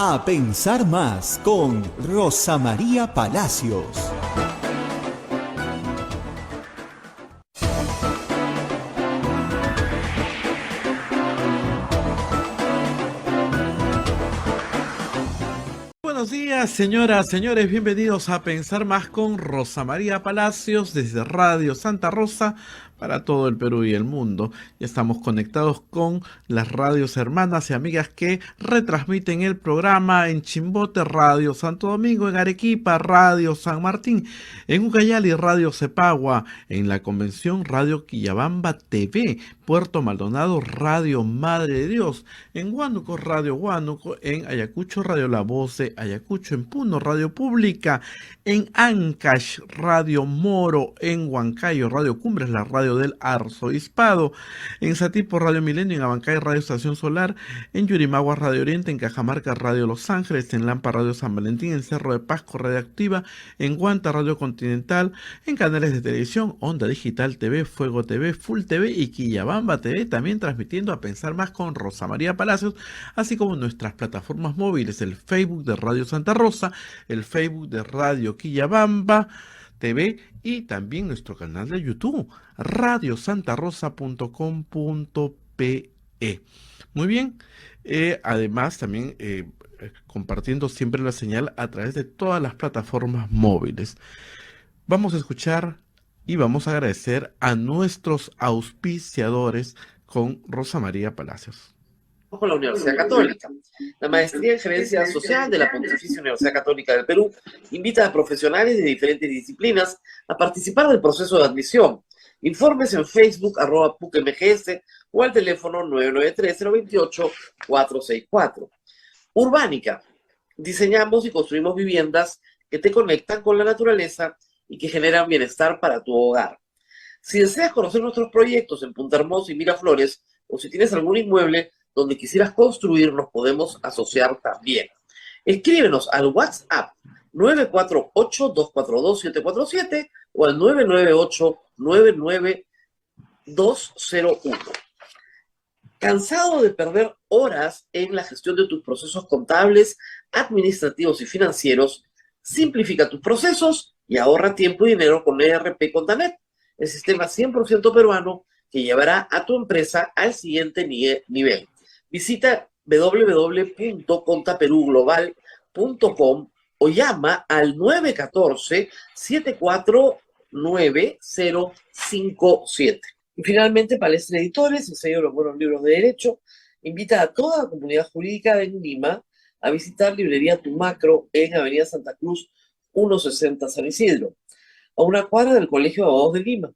A pensar más con Rosa María Palacios. Buenos días, señoras, señores, bienvenidos a Pensar Más con Rosa María Palacios desde Radio Santa Rosa para todo el Perú y el mundo. Ya estamos conectados con las radios hermanas y amigas que retransmiten el programa en Chimbote, Radio Santo Domingo, en Arequipa, Radio San Martín, en Ucayali, Radio Cepagua, en la Convención, Radio Quillabamba TV, Puerto Maldonado, Radio Madre de Dios, en Huánuco, Radio Huánuco, en Ayacucho, Radio La Voz de Ayacucho, en Puno, Radio Pública, en Ancash, Radio Moro, en Huancayo, Radio Cumbres, la radio del Arzobispado, en Satipo, Radio Milenio, en Abancay, Radio Estación Solar, en Yurimagua, Radio Oriente, en Cajamarca, Radio Los Ángeles, en Lampa, Radio San Valentín, en Cerro de Pasco, Radio Activa, en Guanta, Radio Continental, en canales de televisión, Onda Digital TV, Fuego TV, Full TV y Quillabamba TV, también transmitiendo a Pensar Más con Rosa María Palacios, así como nuestras plataformas móviles, el Facebook de Radio Santa Rosa, el Facebook de Radio Quillabamba TV y también nuestro canal de YouTube, radiosantarosa.com.pe. Muy bien, además también compartiendo siempre la señal a través de todas las plataformas móviles. Vamos a escuchar y vamos a agradecer a nuestros auspiciadores con Rosa María Palacios. Con la Universidad Católica. La Maestría en Gerencia Social de la Pontificia Universidad Católica del Perú invita a profesionales de diferentes disciplinas a participar del proceso de admisión. Informes en Facebook, @PUCMGS o al teléfono 993-028-464. Urbánica. Diseñamos y construimos viviendas que te conectan con la naturaleza y que generan bienestar para tu hogar. Si deseas conocer nuestros proyectos en Punta Hermosa y Miraflores, o si tienes algún inmueble donde quisieras construir, nos podemos asociar también. Escríbenos al WhatsApp 948-242-747 o al 998-99201. ¿Cansado de perder horas en la gestión de tus procesos contables, administrativos y financieros? Simplifica tus procesos y ahorra tiempo y dinero con ERP Contanet, el sistema 100% peruano que llevará a tu empresa al siguiente nivel. Visita www.contaperuglobal.com o llama al 914-749-057. Y finalmente, Palestra Editores, el sello de los buenos libros de derecho, invita a toda la comunidad jurídica de Lima a visitar Librería Tu Macro en Avenida Santa Cruz 160 San Isidro, a una cuadra del Colegio de Abogados de Lima,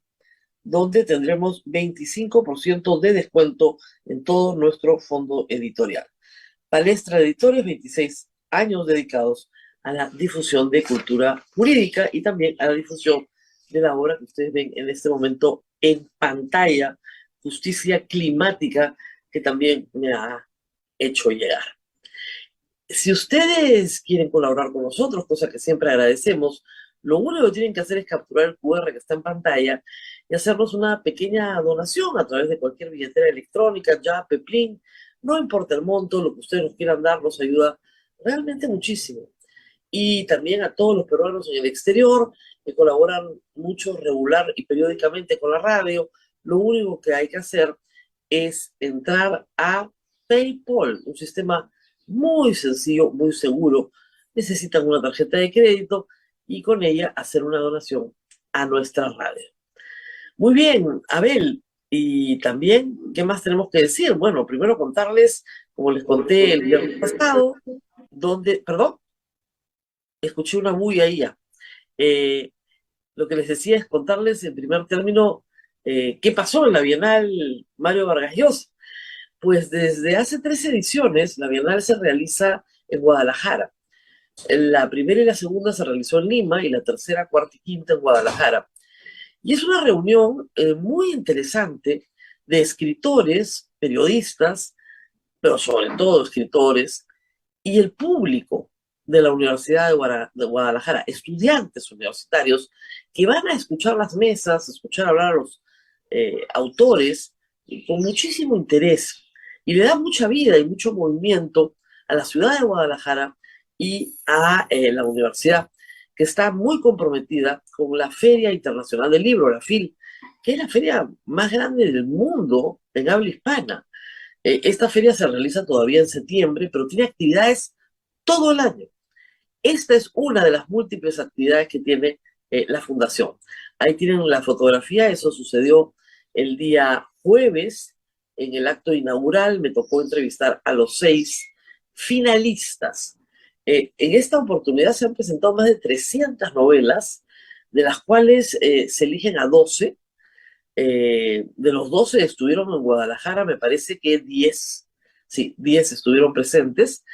donde tendremos 25% de descuento en todo nuestro fondo editorial. Palestra Editores, 26 años dedicados a la difusión de cultura jurídica y también a la difusión de la obra que ustedes ven en este momento en pantalla, Justicia Climática, que también me ha hecho llegar. Si ustedes quieren colaborar con nosotros, cosa que siempre agradecemos, lo único que tienen que hacer es capturar el QR que está en pantalla y hacernos una pequeña donación a través de cualquier billetera electrónica, Yape, Plin, no importa el monto, lo que ustedes nos quieran dar nos ayuda realmente muchísimo. Y también a todos los peruanos en el exterior que colaboran mucho, regular y periódicamente con la radio, lo único que hay que hacer es entrar a PayPal, un sistema muy sencillo, muy seguro. Necesitan una tarjeta de crédito y con ella hacer una donación a nuestra radio. Muy bien, Abel, y también, ¿qué más tenemos que decir? Bueno, primero contarles, como les conté el viernes pasado, perdón, escuché una bulla ahí ya. Lo que les decía es contarles en primer término qué pasó en la Bienal Mario Vargas Llosa. Pues desde hace 3 ediciones, la Bienal se realiza en Guadalajara. La primera y la segunda se realizó en Lima y la tercera, cuarta y quinta en Guadalajara. Y es una reunión muy interesante de escritores, periodistas, pero sobre todo escritores, y el público de la Universidad de Guadalajara, estudiantes universitarios que van a escuchar las mesas, escuchar hablar a los autores con muchísimo interés. Y le da mucha vida y mucho movimiento a la ciudad de Guadalajara y a la universidad, que está muy comprometida con la Feria Internacional del Libro, la FIL, que es la feria más grande del mundo en habla hispana. Esta feria se realiza todavía en septiembre, pero tiene actividades todo el año. Esta es una de las múltiples actividades que tiene la fundación. Ahí tienen la fotografía, eso sucedió el día jueves en el acto inaugural. Me tocó entrevistar a los 6 finalistas. En esta oportunidad se han presentado más de 300 novelas, de las cuales se eligen a 12. De los 12 estuvieron en Guadalajara, me parece que 10, sí, 10 estuvieron presentes,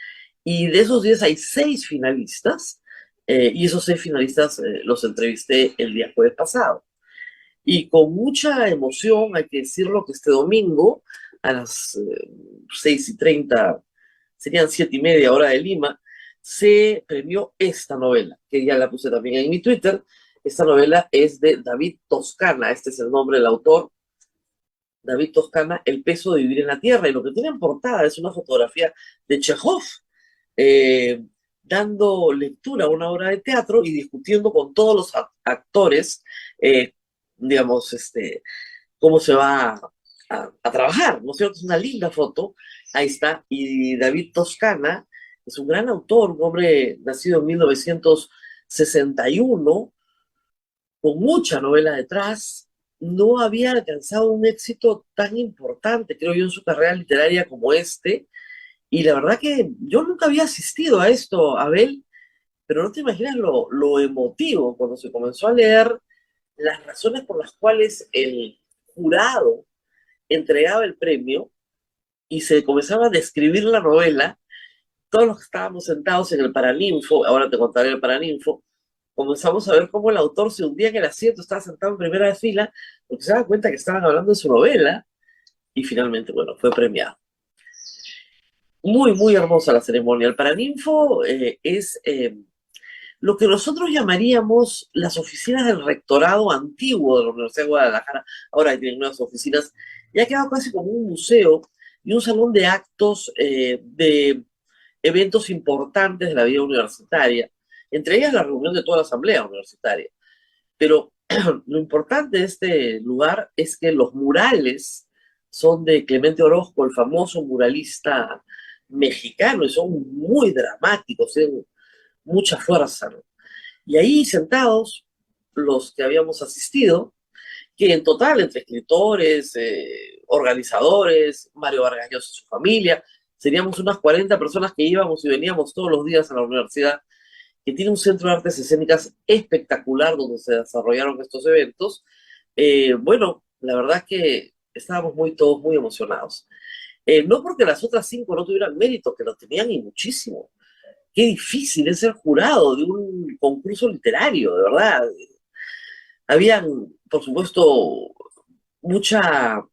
y de esos 10 hay 6 finalistas, y esos 6 finalistas los entrevisté el día jueves pasado. Y con mucha emoción, hay que decirlo, que este domingo, a las 6:30, serían 7:30 hora de Lima, se premió esta novela, que ya la puse también en mi Twitter. Esta novela es de David Toscana, este es el nombre del autor, David Toscana, El peso de vivir en la tierra, y lo que tiene en portada es una fotografía de Chekhov, eh, dando lectura a una obra de teatro y discutiendo con todos los actores, digamos, cómo se va a trabajar, ¿no es cierto? Es una linda foto, ahí está, y David Toscana es un gran autor, un hombre nacido en 1961, con mucha novela detrás. No había alcanzado un éxito tan importante, creo yo, en su carrera literaria como este, y la verdad que yo nunca había asistido a esto, Abel, pero no te imaginas lo emotivo cuando se comenzó a leer las razones por las cuales el jurado entregaba el premio y se comenzaba a describir la novela. Todos los que estábamos sentados en el Paraninfo, ahora te contaré el Paraninfo, comenzamos a ver cómo el autor se hundía en el asiento, estaba sentado en primera fila, porque se daba cuenta que estaban hablando de su novela, y finalmente, bueno, fue premiado. Muy, muy hermosa la ceremonia. El Paraninfo es lo que nosotros llamaríamos las oficinas del rectorado antiguo de la Universidad de Guadalajara. Ahora tienen nuevas oficinas, y ha quedado casi como un museo y un salón de actos de eventos importantes de la vida universitaria, entre ellas la reunión de toda la asamblea universitaria. Pero lo importante de este lugar es que los murales son de Clemente Orozco, el famoso muralista mexicano, y son muy dramáticos, tienen mucha fuerza, ¿no? Y ahí sentados, los que habíamos asistido, que en total, entre escritores, organizadores, Mario Vargas Llosa y su familia, seríamos unas 40 personas que íbamos y veníamos todos los días a la universidad, que tiene un centro de artes escénicas espectacular donde se desarrollaron estos eventos. Bueno, la verdad es que estábamos todos muy emocionados. No porque las otras 5 no tuvieran mérito, que lo tenían y muchísimo. Qué difícil es ser jurado de un concurso literario, de verdad. Habían, por supuesto, mucha...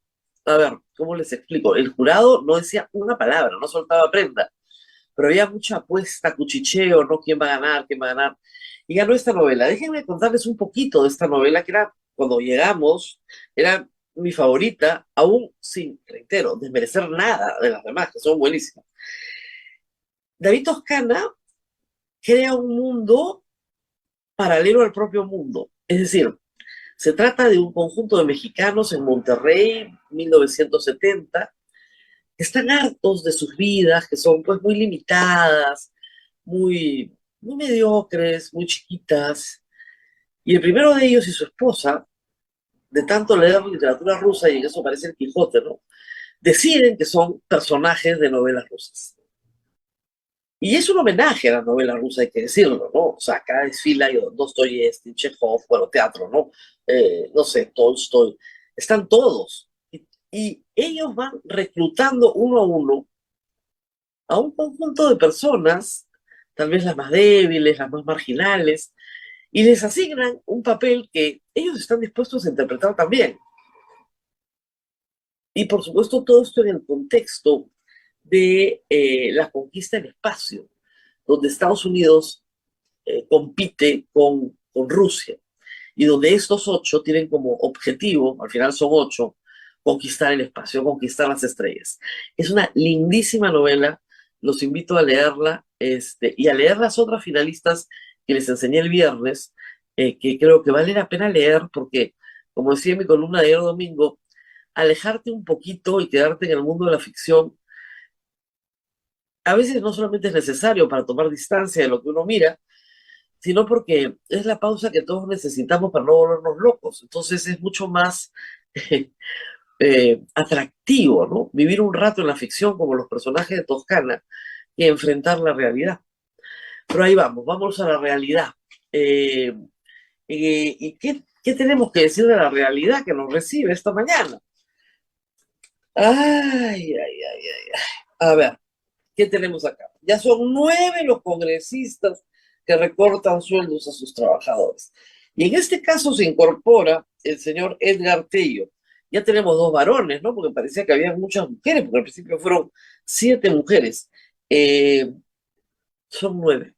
A ver, ¿cómo les explico? El jurado no decía una palabra, no soltaba prenda, pero había mucha apuesta, cuchicheo, ¿no? ¿Quién va a ganar? ¿Quién va a ganar? Y ganó esta novela. Déjenme contarles un poquito de esta novela, que era, cuando llegamos, era mi favorita, aún sin, reitero, desmerecer nada de las demás, que son buenísimas. David Toscana crea un mundo paralelo al propio mundo. Es decir, se trata de un conjunto de mexicanos en Monterrey, 1970, que están hartos de sus vidas, que son pues muy limitadas, muy mediocres, muy chiquitas. Y el primero de ellos y su esposa, de tanto leer literatura rusa, y en eso parece el Quijote, ¿no? Deciden que son personajes de novelas rusas. Y es un homenaje a la novela rusa, hay que decirlo, ¿no? O sea, acá desfila Dostoyevsky, Chekhov, bueno, teatro, ¿no? No sé, Tolstoy, están todos. Y ellos van reclutando uno a uno a un conjunto de personas, tal vez las más débiles, las más marginales, y les asignan un papel que ellos están dispuestos a interpretar también. Y por supuesto, todo esto en el contexto de la conquista del espacio, donde Estados Unidos compite con Rusia, y donde estos 8 tienen como objetivo, al final son 8, conquistar el espacio, conquistar las estrellas. Es una lindísima novela, los invito a leerla, y a leer las otras finalistas que les enseñé el viernes, que creo que vale la pena leer porque, como decía en mi columna de ayer domingo, alejarte un poquito y quedarte en el mundo de la ficción, a veces no solamente es necesario para tomar distancia de lo que uno mira, sino porque es la pausa que todos necesitamos para no volvernos locos. Entonces es mucho más atractivo, ¿no? Vivir un rato en la ficción como los personajes de Toscana que enfrentar la realidad. Pero ahí vamos a la realidad. Eh, ¿Y qué tenemos que decir de la realidad que nos recibe esta mañana? Ay, ay, ay, ay, ay. A ver, ¿qué tenemos acá? Ya son 9 los congresistas que recortan sueldos a sus trabajadores. Y en este caso se incorpora el señor Edgar Tello. Ya tenemos 2 varones, ¿no? Porque parecía que había muchas mujeres, porque al principio fueron 7 mujeres. Son 9.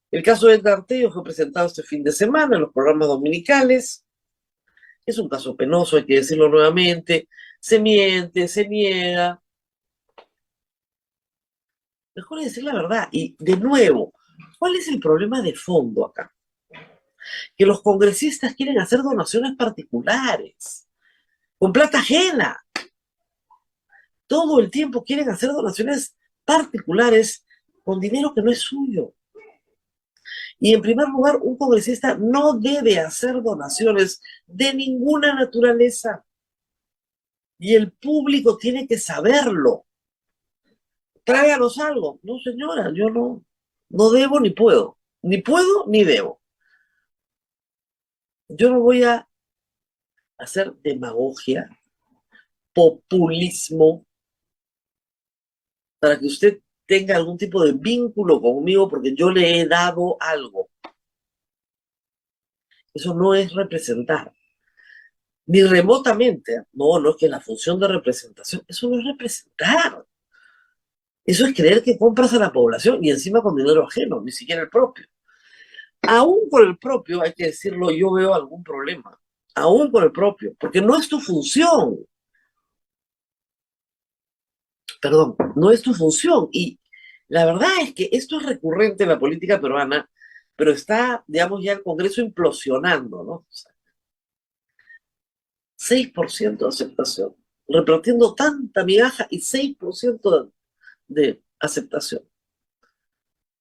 El caso de Edgar Tello fue presentado este fin de semana en los programas dominicales. Es un caso penoso, hay que decirlo nuevamente. Se miente, se niega. Mejor es decir la verdad. Y de nuevo, ¿cuál es el problema de fondo acá? Que los congresistas quieren hacer donaciones particulares, con plata ajena. Todo el tiempo quieren hacer donaciones particulares con dinero que no es suyo. Y en primer lugar, un congresista no debe hacer donaciones de ninguna naturaleza. Y el público tiene que saberlo. Tráiganos algo. No, señora, yo no debo ni puedo. Ni puedo ni debo. Yo no voy a hacer demagogia, populismo, para que usted tenga algún tipo de vínculo conmigo porque yo le he dado algo. Eso no es representar. Ni remotamente. No es que la función de representación, eso no es representar. Eso es creer que compras a la población y encima con dinero ajeno, ni siquiera el propio. Aún con el propio, hay que decirlo, yo veo algún problema. Aún con el propio, porque no es tu función. Perdón, no es tu función. Y la verdad es que esto es recurrente en la política peruana, pero está, digamos, ya el Congreso implosionando, ¿no? O sea, 6% de aceptación, repartiendo tanta migaja y 6% de aceptación.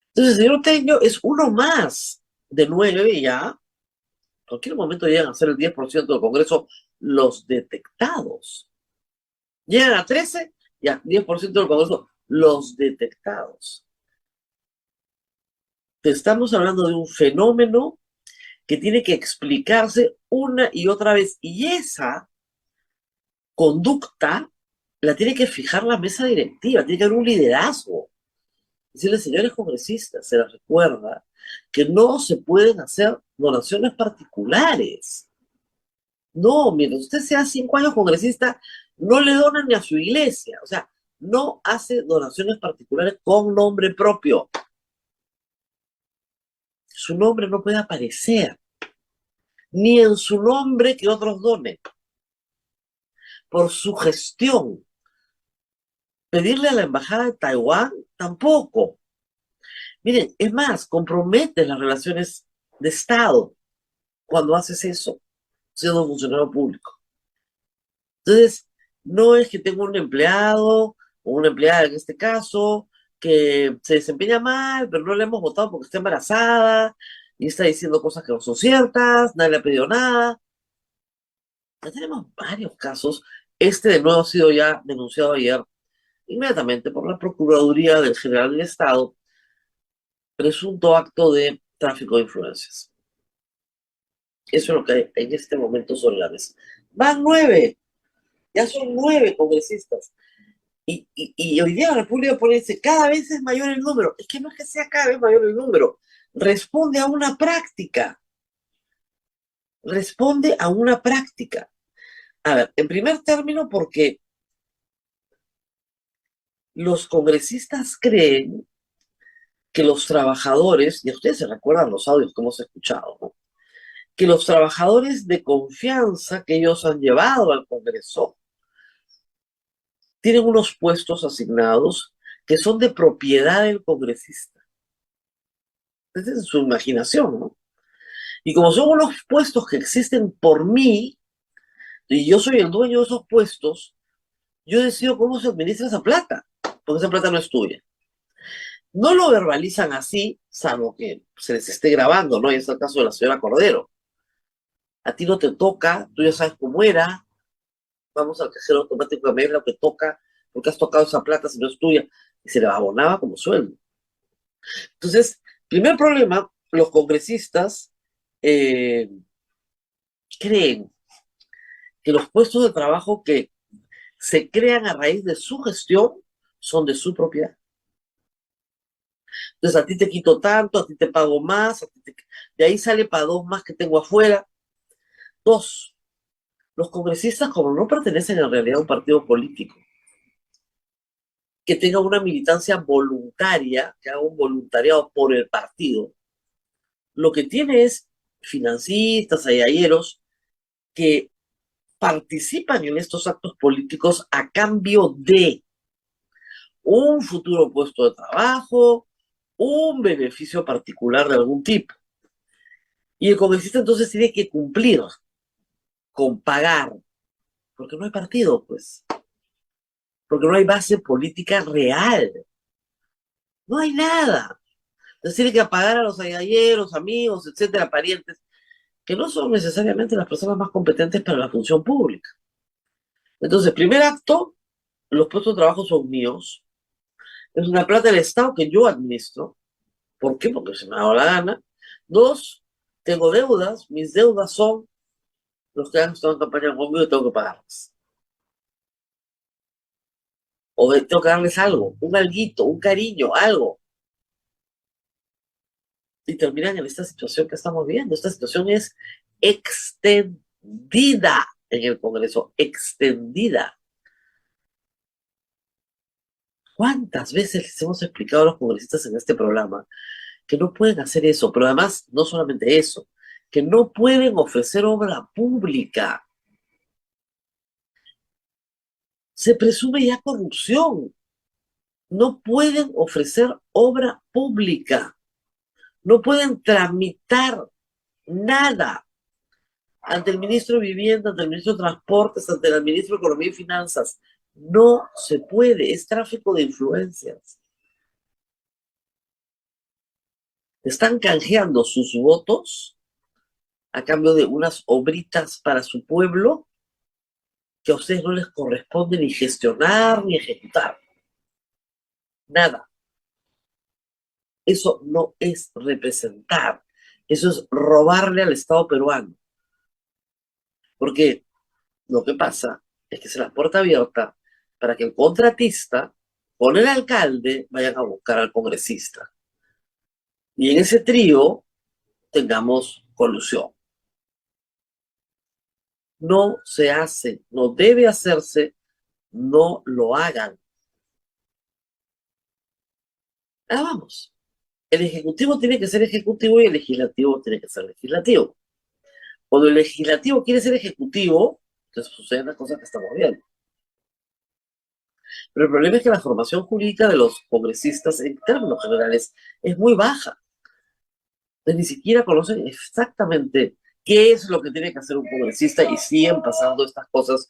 Entonces, el señor Tello es uno más de 9 y ya. En cualquier momento llegan a ser el 10% del Congreso los detectados. Llegan a 13, ya, 10% del Congreso los detectados. Estamos hablando de un fenómeno que tiene que explicarse una y otra vez. Y esa conducta la tiene que fijar la mesa directiva, tiene que haber un liderazgo. Decirle, señores congresistas, se les recuerda que no se pueden hacer donaciones particulares. No, mientras usted sea 5 años congresista, no le donan ni a su iglesia. O sea, no hace donaciones particulares con nombre propio. Su nombre no puede aparecer, ni en su nombre que otros donen. Por su gestión. Pedirle a la embajada de Taiwán, tampoco. Miren, es más, comprometes las relaciones de Estado cuando haces eso, siendo funcionario público. Entonces, no es que tengo un empleado o una empleada en este caso que se desempeña mal, pero no le hemos votado porque está embarazada y está diciendo cosas que no son ciertas, nadie le ha pedido nada. Ya tenemos varios casos. Este de nuevo ha sido ya denunciado ayer inmediatamente por la Procuraduría del General del Estado, presunto acto de tráfico de influencias. Eso es lo que hay en este momento sobre la mesa. Van 9, ya son 9 congresistas. Y hoy día la República dice, cada vez es mayor el número. Es que no es que sea cada vez mayor el número, responde a una práctica. Responde a una práctica. A ver, en primer término, porque los congresistas creen que los trabajadores, y ustedes se recuerdan los audios que hemos escuchado, ¿no? Que los trabajadores de confianza que ellos han llevado al Congreso tienen unos puestos asignados que son de propiedad del congresista. Esa es su imaginación, ¿no? Y como son unos puestos que existen por mí, y yo soy el dueño de esos puestos, yo decido cómo se administra esa plata, porque esa plata no es tuya. No lo verbalizan así, salvo que se les esté grabando, ¿no? Y es el caso de la señora Cordero. A ti no te toca, tú ya sabes cómo era, vamos al cajero automático a ver lo que toca, porque has tocado esa plata si no es tuya, y se le abonaba como sueldo. Entonces, primer problema, los congresistas eh, creen que los puestos de trabajo que se crean a raíz de su gestión son de su propiedad. Entonces, a ti te quito tanto, a ti te pago más, de ahí sale para dos más que tengo afuera. Dos, los congresistas, como no pertenecen en realidad a un partido político, que tenga una militancia voluntaria, que haga un voluntariado por el partido, lo que tiene es financistas, ayayeros, que participan en estos actos políticos a cambio de un futuro puesto de trabajo, un beneficio particular de algún tipo. Y el congresista entonces tiene que cumplir con pagar, porque no hay partido, pues, porque no hay base política real, no hay nada. Entonces tiene que pagar a los ayayeros, amigos, etcétera, parientes, que no son necesariamente las personas más competentes para la función pública. Entonces, primer acto, los puestos de trabajo son míos, es una plata del Estado que yo administro. ¿Por qué? Porque se me ha dado la gana. Dos, tengo deudas, mis deudas son los que han estado en campaña conmigo y tengo que pagarles. O tengo que darles algo, un alguito, un cariño, algo. Y terminan en esta situación que estamos viendo. Esta situación es extendida en el Congreso, extendida. ¿Cuántas veces les hemos explicado a los congresistas en este programa que no pueden hacer eso? Pero además, no solamente eso, que no pueden ofrecer obra pública. Se presume ya corrupción. No pueden ofrecer obra pública. No pueden tramitar nada ante el ministro de Vivienda, ante el ministro de Transportes, ante el ministro de Economía y Finanzas. No se puede, es tráfico de influencias. Están canjeando sus votos a cambio de unas obritas para su pueblo que a ustedes no les corresponde ni gestionar ni ejecutar. Nada. Eso no es representar. Eso es robarle al Estado peruano. Porque lo que pasa es que se la puerta abierta para que el contratista con el alcalde vayan a buscar al congresista. Y en ese trío tengamos colusión. No se hace, no debe hacerse, no lo hagan. Ah, vamos. El ejecutivo tiene que ser ejecutivo y el legislativo tiene que ser legislativo. Cuando el legislativo quiere ser ejecutivo, entonces suceden las cosas que estamos viendo. Pero el problema es que la formación jurídica de los congresistas en términos generales es muy baja. Entonces, ni siquiera conocen exactamente qué es lo que tiene que hacer un congresista y siguen pasando estas cosas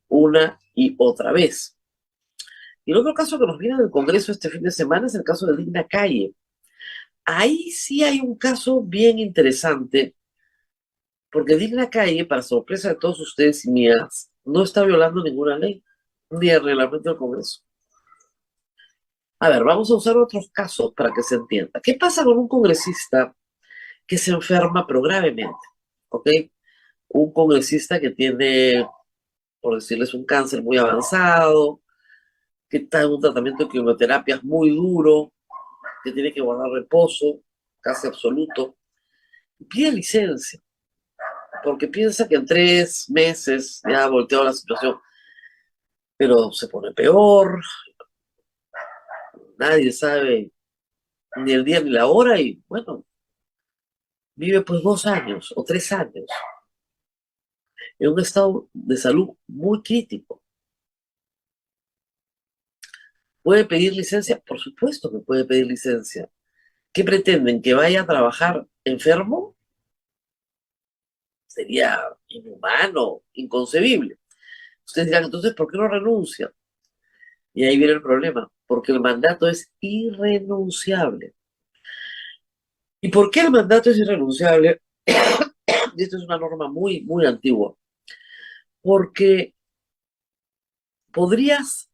una y otra vez. Y el otro caso que nos viene del Congreso este fin de semana es el caso de Digna Calle. Ahí sí hay un caso bien interesante, porque Digna Calle, para sorpresa de todos ustedes y mías, no está violando ninguna ley, ni el reglamento del Congreso. A ver, vamos a usar otros casos para que se entienda. ¿Qué pasa con un congresista que se enferma pero gravemente? ¿Ok? Un congresista que tiene, por decirles, un cáncer muy avanzado, que está en un tratamiento de quimioterapia muy duro, que tiene que guardar reposo casi absoluto, y pide licencia, porque piensa que en 3 meses ya ha volteado la situación, pero se pone peor, nadie sabe ni el día ni la hora, y bueno, vive pues 2 años o 3 años en un estado de salud muy crítico. ¿Puede pedir licencia? Por supuesto que puede pedir licencia. ¿Qué pretenden? ¿Que vaya a trabajar enfermo? Sería inhumano, inconcebible. Ustedes dirán, entonces, ¿por qué no renuncia? Y ahí viene el problema, porque el mandato es irrenunciable. ¿Y por qué el mandato es irrenunciable? Y esto es una norma muy, muy antigua. Porque podrías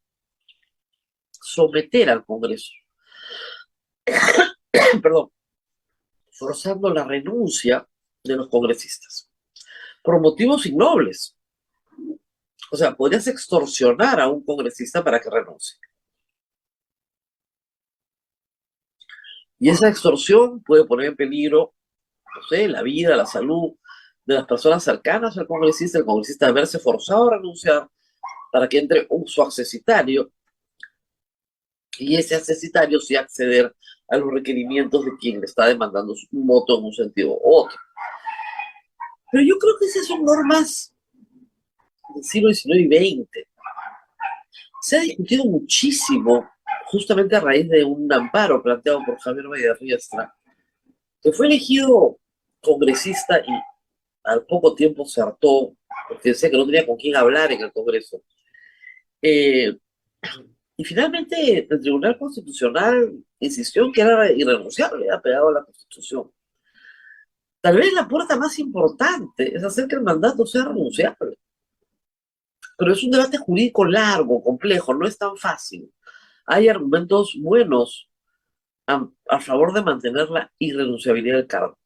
someter al Congreso, perdón, forzando la renuncia de los congresistas, por motivos ignobles. O sea, podrías extorsionar a un congresista para que renuncie. Y esa extorsión puede poner en peligro, no sé, la vida, la salud de las personas cercanas al congresista, el congresista de verse forzado a renunciar para que entre su accesitario, y ese accesitario sí acceder a los requerimientos de quien le está demandando un voto en un sentido u otro. Pero yo creo que esas son normas del siglo XIX y XX. Se ha discutido muchísimo, justamente a raíz de un amparo planteado por Javier Valderriestra, que fue elegido congresista y al poco tiempo se hartó, porque decía que no tenía con quién hablar en el Congreso. Y finalmente el Tribunal Constitucional insistió en que era irrenunciable, apegado a la Constitución. Tal vez la puerta más importante es hacer que el mandato sea renunciable. Pero es un debate jurídico largo, complejo, no es tan fácil. Hay argumentos buenos a favor de mantener la irrenunciabilidad del cargo.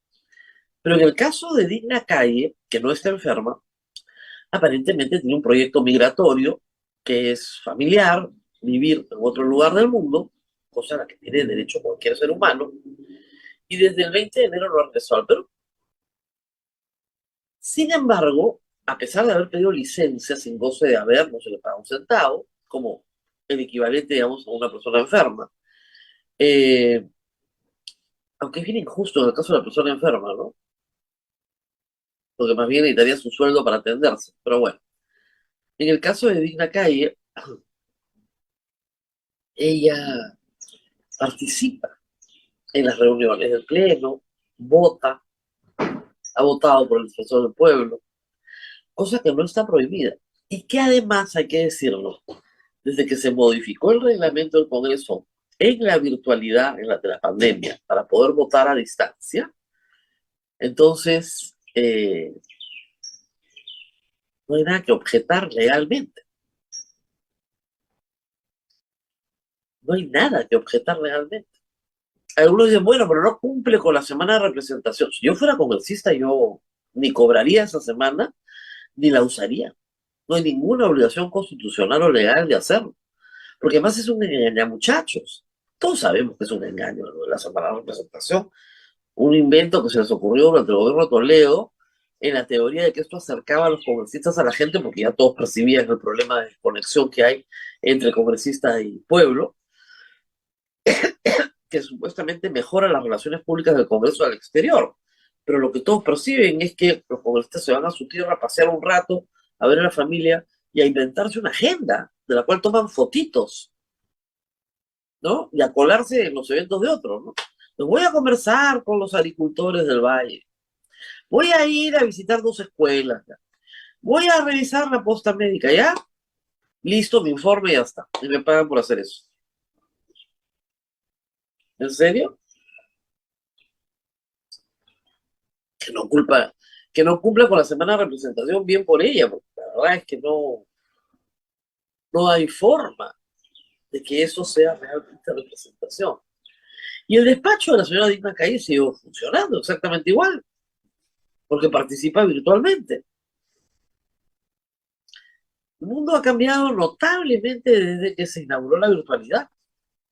Pero en el caso de Digna Calle, que no está enferma, aparentemente tiene un proyecto migratorio que es familiar, vivir en otro lugar del mundo, cosa a la que tiene derecho cualquier ser humano, y desde el 20 de enero lo ha regresado al Perú. Sin embargo, a pesar de haber pedido licencia sin goce de haber, no se le paga un centavo, como el equivalente, digamos, a una persona enferma. Aunque es bien injusto en el caso de la persona enferma, ¿no? Porque más bien necesitaría su sueldo para atenderse. Pero bueno, en el caso de Digna Calle, ella participa en las reuniones del Pleno, vota, ha votado por el defensor del pueblo, cosa que no está prohibida. Y que además, hay que decirlo, desde que se modificó el reglamento del Congreso en la virtualidad de la pandemia para poder votar a distancia, entonces no hay nada que objetar legalmente. No hay nada que objetar legalmente. Algunos dicen, bueno, pero no cumple con la semana de representación. Si yo fuera congresista, yo ni cobraría esa semana, ni la usaría. No hay ninguna obligación constitucional o legal de hacerlo. Porque además es un engaño, muchachos. Todos sabemos que es un engaño, ¿no? La semana de representación. Un invento que se les ocurrió durante el gobierno de Toledo, en la teoría de que esto acercaba a los congresistas a la gente, porque ya todos percibían el problema de desconexión que hay entre congresista y pueblo, que supuestamente mejora las relaciones públicas del Congreso al exterior. Pero lo que todos perciben es que los congresistas se van a su tierra a pasear un rato, a ver a la familia y a inventarse una agenda de la cual toman fotitos, ¿no? Y a colarse en los eventos de otros, ¿no? Pues voy a conversar con los agricultores del valle. Voy a ir a visitar 2 escuelas. ¿Ya? Voy a revisar la posta médica, ¿ya? Listo, mi informe y ya está. Y me pagan por hacer eso. ¿En serio? Que no culpa, que no cumpla con la semana de representación, bien por ella, porque la verdad es que no hay forma de que eso sea realmente representación. Y el despacho de la señora Digna Calle siguió funcionando exactamente igual, porque participa virtualmente. El mundo ha cambiado notablemente desde que se inauguró la virtualidad.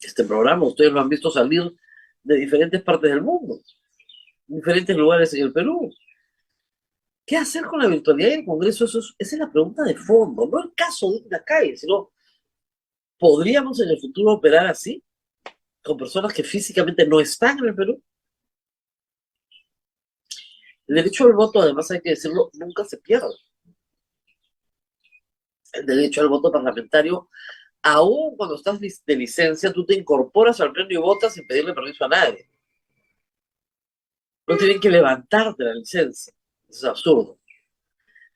Este programa, ustedes lo han visto salir de diferentes partes del mundo, diferentes lugares en el Perú. ¿Qué hacer con la virtualidad y el Congreso? Esa es la pregunta de fondo, no el caso de Digna Calle, sino ¿podríamos en el futuro operar así? Con personas que físicamente no están en el Perú. El derecho al voto, además hay que decirlo, nunca se pierde. El derecho al voto parlamentario Aún cuando estás de licencia, tú te incorporas al pleno y votas sin pedirle permiso a nadie. No tienen que levantarte la licencia. Eso es absurdo.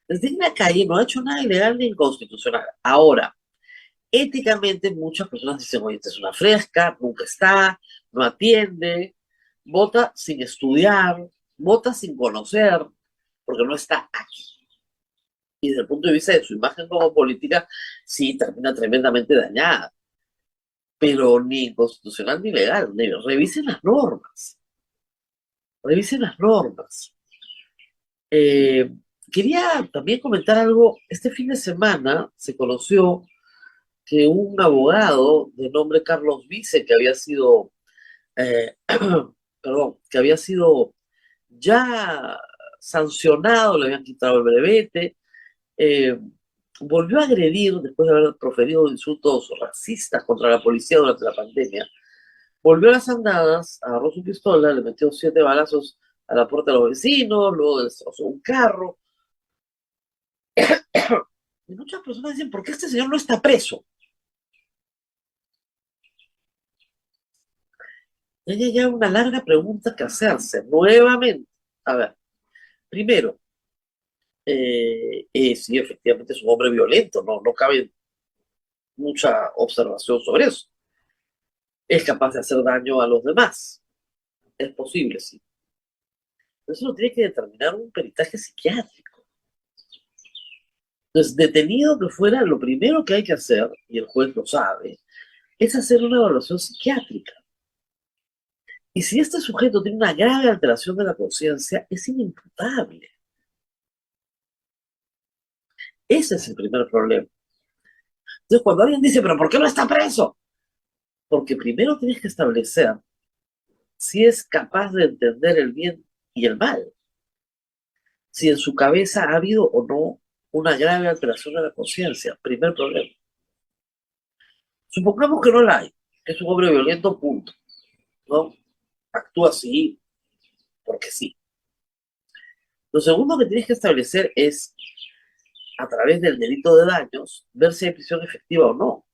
Desde en la calle no ha hecho nada ilegal ni inconstitucional. Ahora, éticamente muchas personas dicen, oye, esta es una fresca, nunca está, no atiende, vota sin estudiar, vota sin conocer, porque no está aquí. Y desde el punto de vista de su imagen como política, sí, termina tremendamente dañada. Pero ni inconstitucional ni legal. Revisen las normas. Revisen las normas. Eh, Quería también comentar algo. Este fin de semana se conoció que un abogado de nombre Carlos Vice, que había sido, perdón, que había sido ya sancionado, le habían quitado el brevete, eh, volvió a agredir, después de haber proferido insultos racistas contra la policía durante la pandemia, volvió a las andadas, agarró su pistola, le metió 7 balazos a la puerta de los vecinos, luego destrozó un carro. Y muchas personas dicen, ¿por qué este señor no está preso? Y hay ya una larga pregunta que hacerse, nuevamente. A ver, primero, sí, efectivamente es un hombre violento, no cabe mucha observación sobre eso. Es capaz de hacer daño a los demás. Es posible, sí. Pero eso lo tiene que determinar un peritaje psiquiátrico. Entonces, detenido que fuera, lo primero que hay que hacer, y el juez lo sabe, es hacer una evaluación psiquiátrica. Y si este sujeto tiene una grave alteración de la conciencia, es inimputable. Ese es el primer problema. Entonces, cuando alguien dice, ¿pero por qué no está preso? Porque primero tienes que establecer si es capaz de entender el bien y el mal. Si en su cabeza ha habido o no una grave alteración de la conciencia. Primer problema. Supongamos que no la hay, que es un hombre violento, punto. ¿No? Actúa así porque sí. Lo segundo que tienes que establecer es, a través del delito de daños, ver si hay prisión efectiva o no.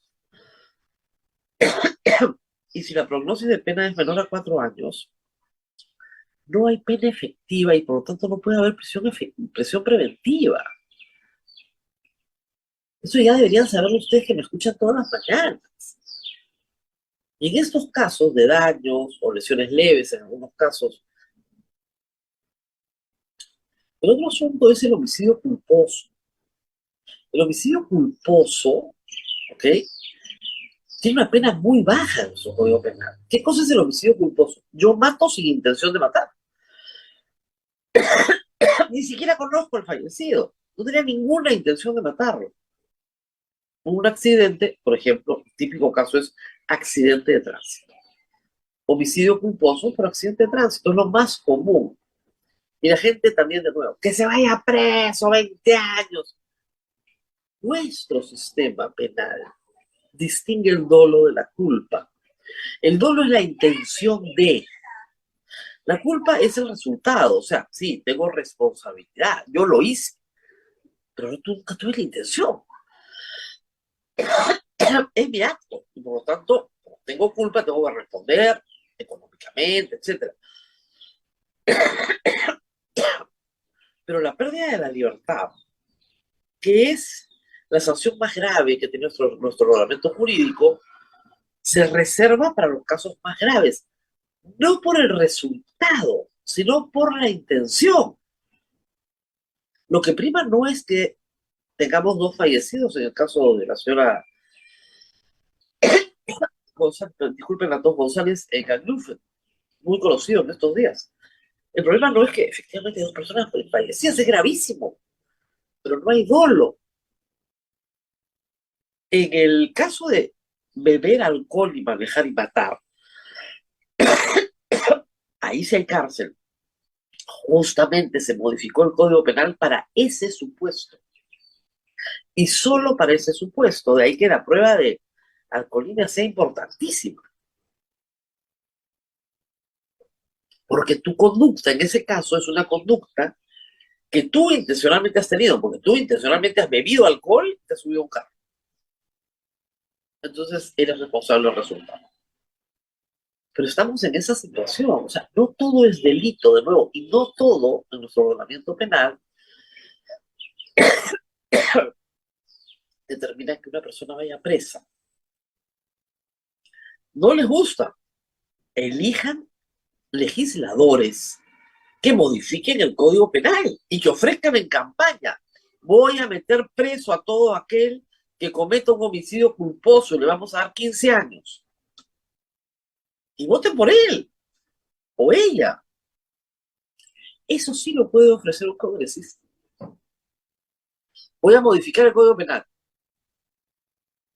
Y si la prognosis de pena es menor a 4 años, no hay pena efectiva y por lo tanto no puede haber prisión preventiva. Eso ya deberían saberlo ustedes que me escuchan todas las mañanas. Y en estos casos de daños o lesiones leves, en algunos casos, el otro asunto es el homicidio culposo. El homicidio culposo, ¿ok? Tiene una pena muy baja en su código penal. ¿Qué cosa es el homicidio culposo? Yo mato sin intención de matar. Ni siquiera conozco al fallecido. No tenía ninguna intención de matarlo. Un accidente, por ejemplo, el típico caso es accidente de tránsito. Homicidio culposo por accidente de tránsito es lo más común. Y la gente también, de nuevo, que se vaya preso 20 años. Nuestro sistema penal distingue el dolo de la culpa. El dolo es la intención de. La culpa es el resultado. O sea, sí, tengo responsabilidad. Yo lo hice. Pero nunca tuve la intención. Es mi acto. Y por lo tanto, como tengo culpa, tengo que responder económicamente, etc. Pero la pérdida de la libertad, que es la sanción más grave que tiene nuestro ordenamiento jurídico, se reserva para los casos más graves. No por el resultado, sino por la intención. Lo que prima no es que tengamos 2 fallecidos en el caso de la señora González, disculpen, a todos González Caglufet, muy conocido en estos días. El problema no es que efectivamente 2 personas fallecidas, es gravísimo, pero no hay dolo. En el caso de beber alcohol y manejar y matar, ahí sí hay cárcel. Justamente se modificó el Código Penal para ese supuesto. Y solo para ese supuesto, de ahí que la prueba de alcoholemia sea importantísima. Porque tu conducta en ese caso es una conducta que tú intencionalmente has tenido, porque tú intencionalmente has bebido alcohol y te has subido a un carro. entonces eres responsable del resultado. Pero estamos en esa situación, o sea, no todo es delito, de nuevo, y no todo en nuestro ordenamiento penal determina que una persona vaya presa. No les gusta, elijan legisladores que modifiquen el Código Penal y que ofrezcan en campaña: voy a meter preso a todo aquel que cometa un homicidio culposo y le vamos a dar 15 años. Y voten por él o ella. Eso sí lo puede ofrecer un congresista. Voy a modificar el Código Penal,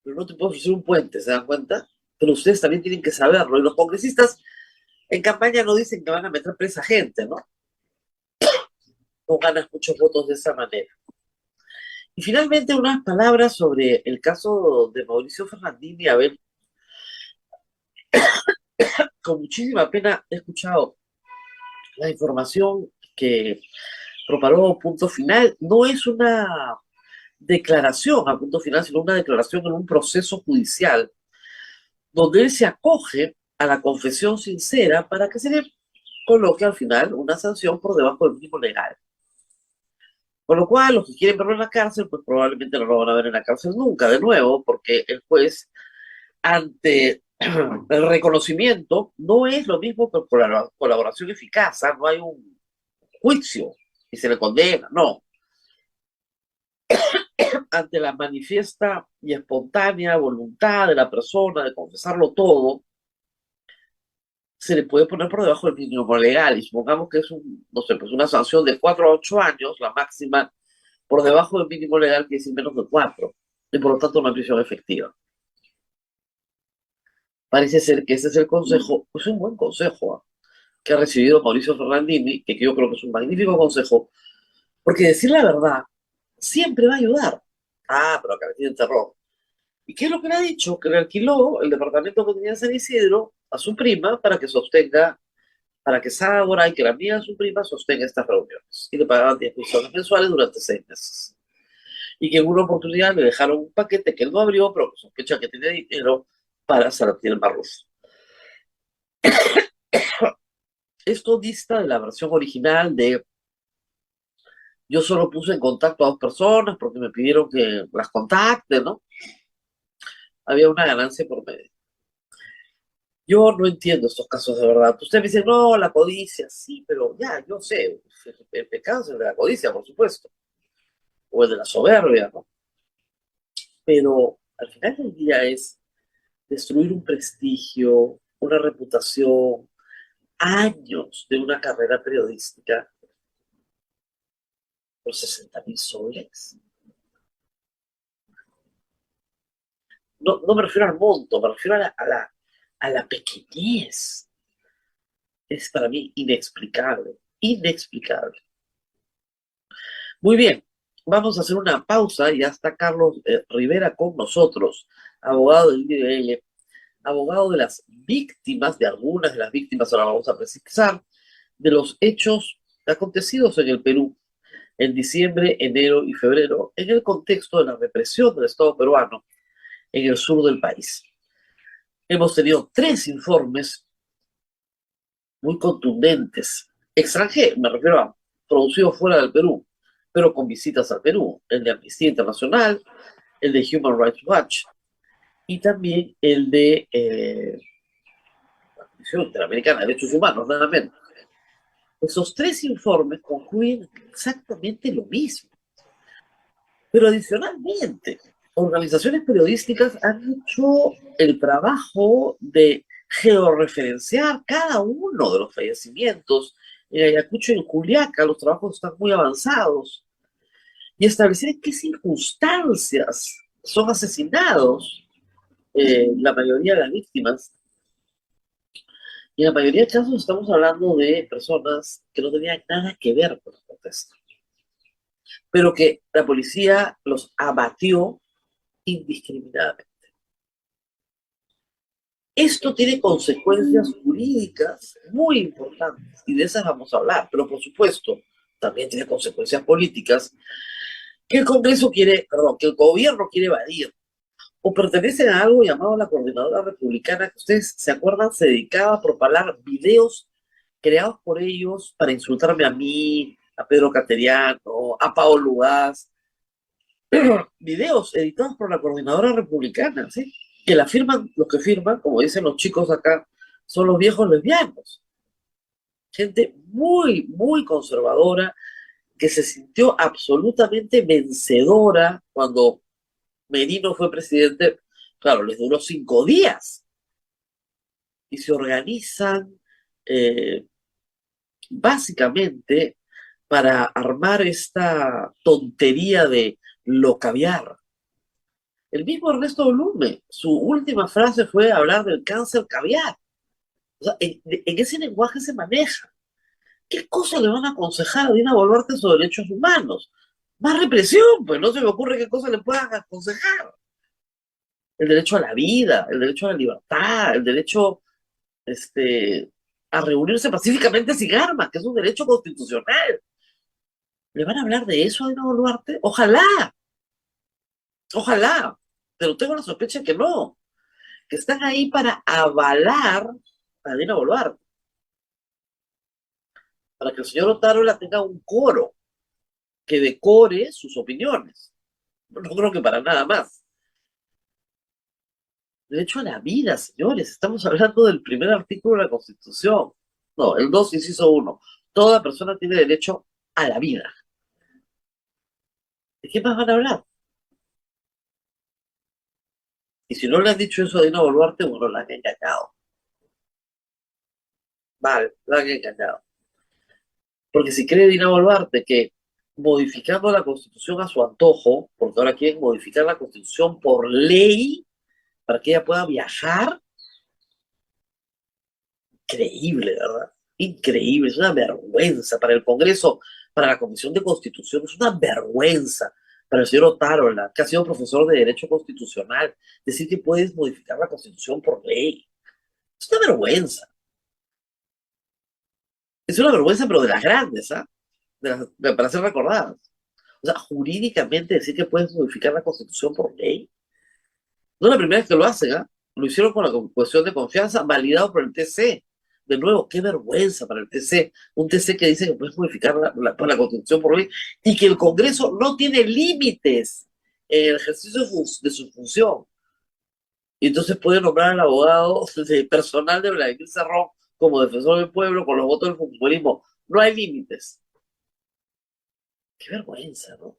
pero no te puedo ofrecer un puente, ¿se dan cuenta? Pero ustedes también tienen que saberlo. Y los congresistas en campaña no dicen que van a meter presa gente, ¿no? No ganas muchos votos de esa manera. Y finalmente, unas palabras sobre el caso de Mauricio Fernandini. A ver, con muchísima pena he escuchado la información que proparó Punto Final. No es una declaración a Punto Final, sino una declaración en un proceso judicial donde él se acoge a la confesión sincera para que se le coloque al final una sanción por debajo del mínimo legal. Con lo cual, los que quieren verlo en la cárcel, pues probablemente no lo van a ver en la cárcel nunca, de nuevo, porque el juez, ante el reconocimiento, no es lo mismo que por la colaboración eficaz, no hay un juicio y se le condena, no. Ante la manifiesta y espontánea voluntad de la persona de confesarlo todo, se le puede poner por debajo del mínimo legal, y supongamos que es no sé, pues una sanción de 4 a 8 años, la máxima, por debajo del mínimo legal, que es menos de 4, y por lo tanto una prisión efectiva. Parece ser que ese es el consejo, pues un buen consejo, que ha recibido Mauricio Fernandini, que yo creo que es un magnífico consejo, porque decir la verdad siempre va a ayudar. Pero acá me tiene terror. ¿Y qué es lo que le ha dicho? Que le alquiló el departamento que tenía en San Isidro a su prima para que sostenga, para que Sábora y que la amiga de su prima sostenga estas reuniones. Y le pagaban 10 millones mensuales durante 6 meses. Y que en una oportunidad le dejaron un paquete que él no abrió, pero que sospecha que tenía dinero para Salatiel Marrufo. Esto dista de la versión original de: yo solo puse en contacto a 2 personas porque me pidieron que las contacte, ¿no? Había una ganancia por medio. Yo no entiendo estos casos de verdad. Usted me dice, no, la codicia, sí, pero ya, yo sé, el pecado es el de la codicia, por supuesto, o el de la soberbia, ¿no? Pero al final del día es destruir un prestigio, una reputación, años de una carrera periodística por 60.000 soles. No, no me refiero al monto, me refiero a la pequeñez. Es para mí inexplicable, inexplicable. Muy bien, vamos a hacer una pausa y ya está Carlos Rivera con nosotros, abogado del IDL, abogado de las víctimas, de algunas de las víctimas, ahora vamos a precisar, de los hechos acontecidos en el Perú en diciembre, enero y febrero, en el contexto de la represión del Estado peruano en el sur del país. Hemos tenido 3 informes muy contundentes, extranjeros, me refiero a producidos fuera del Perú, pero con visitas al Perú: el de Amnistía Internacional, el de Human Rights Watch y también el de la Comisión Interamericana de Derechos Humanos, nada menos. Esos 3 informes concluyen exactamente lo mismo. Pero adicionalmente, organizaciones periodísticas han hecho el trabajo de georreferenciar cada uno de los fallecimientos. En Ayacucho y en Juliaca los trabajos están muy avanzados, y establecer en qué circunstancias son asesinados la mayoría de las víctimas. Y en la mayoría de casos estamos hablando de personas que no tenían nada que ver con la protesta, pero que la policía los abatió indiscriminadamente. Esto tiene consecuencias jurídicas muy importantes, y de esas vamos a hablar, pero por supuesto también tiene consecuencias políticas que el Congreso quiere, perdón, que el gobierno quiere evadir, o pertenecen a algo llamado la Coordinadora Republicana, que ustedes se acuerdan, se dedicaba a propagar videos creados por ellos para insultarme a mí, a Pedro Cateriano, a Paolo Ugaz, videos editados por la Coordinadora Republicana, ¿sí? Que la firman, los que firman, como dicen los chicos acá, son los viejos lesbianos. Gente muy, muy conservadora, que se sintió absolutamente vencedora cuando Merino fue presidente. Claro, les duró 5 días y se organizan eh, básicamente para armar esta tontería de lo caviar. El mismo Ernesto Blume, su última frase fue hablar del cáncer caviar. O sea, en ese lenguaje se maneja. ¿Qué cosa le van a aconsejar a Dina Boluarte sobre derechos humanos? Más represión, pues no se me ocurre qué cosa le puedan aconsejar. El derecho a la vida, el derecho a la libertad, el derecho a reunirse pacíficamente sin armas, que es un derecho constitucional. ¿Le van a hablar de eso a Dina Boluarte? Ojalá, ojalá, pero tengo la sospecha que no, que están ahí para avalar a Dina Boluarte, para que el señor Otárola tenga un coro que decore sus opiniones. No creo que para nada más. Derecho a la vida, señores. Estamos hablando del primer artículo de la Constitución. No, el 2, inciso 1. Toda persona tiene derecho a la vida. ¿De qué más van a hablar? Y si no le han dicho eso a Dina Boluarte, bueno, la han engañado. Vale, la han engañado. Porque si cree Dina Boluarte que modificando la Constitución a su antojo, porque ahora quieren modificar la Constitución por ley, para que ella pueda viajar, increíble, ¿verdad? Increíble, es una vergüenza para el Congreso, para la Comisión de Constitución, es una vergüenza para el señor Otárola, que ha sido profesor de Derecho Constitucional, decir que puedes modificar la Constitución por ley. Es una vergüenza. Es una vergüenza, pero de las grandes, ¿ah? Para ser recordadas. O sea, jurídicamente decir que puedes modificar la Constitución por ley. No es la primera vez que lo hacen, ¿ah? Lo hicieron con la cuestión de confianza, validado por el TC. De nuevo, qué vergüenza para el TC. Un TC que dice que puedes modificar la Constitución por ley y que el Congreso no tiene límites en el ejercicio de su función. Y entonces puede nombrar al abogado personal de Vladimir Cerrón como defensor del pueblo con los votos del funcionalismo. No hay límites. Qué vergüenza, ¿no?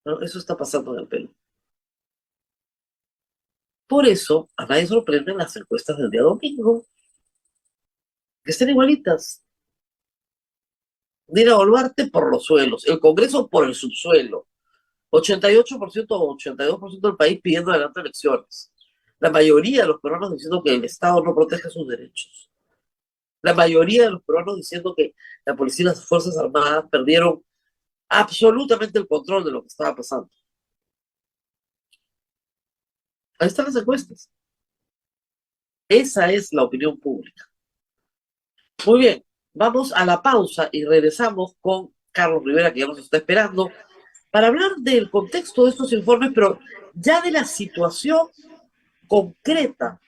No, eso está pasando en el Perú. Por eso, a nadie sorprenden las encuestas del día domingo, que estén igualitas. Dina Boluarte por los suelos, el Congreso por el subsuelo. 88% o 82% del país pidiendo adelante elecciones. La mayoría de los peruanos diciendo que el Estado no protege sus derechos. La mayoría de los peruanos diciendo que la policía y las Fuerzas Armadas perdieron absolutamente el control de lo que estaba pasando. Ahí están las encuestas. Esa es la opinión pública. Muy bien, vamos a la pausa y regresamos con Carlos Rivera, que ya nos está esperando, para hablar del contexto de estos informes, pero ya de la situación concreta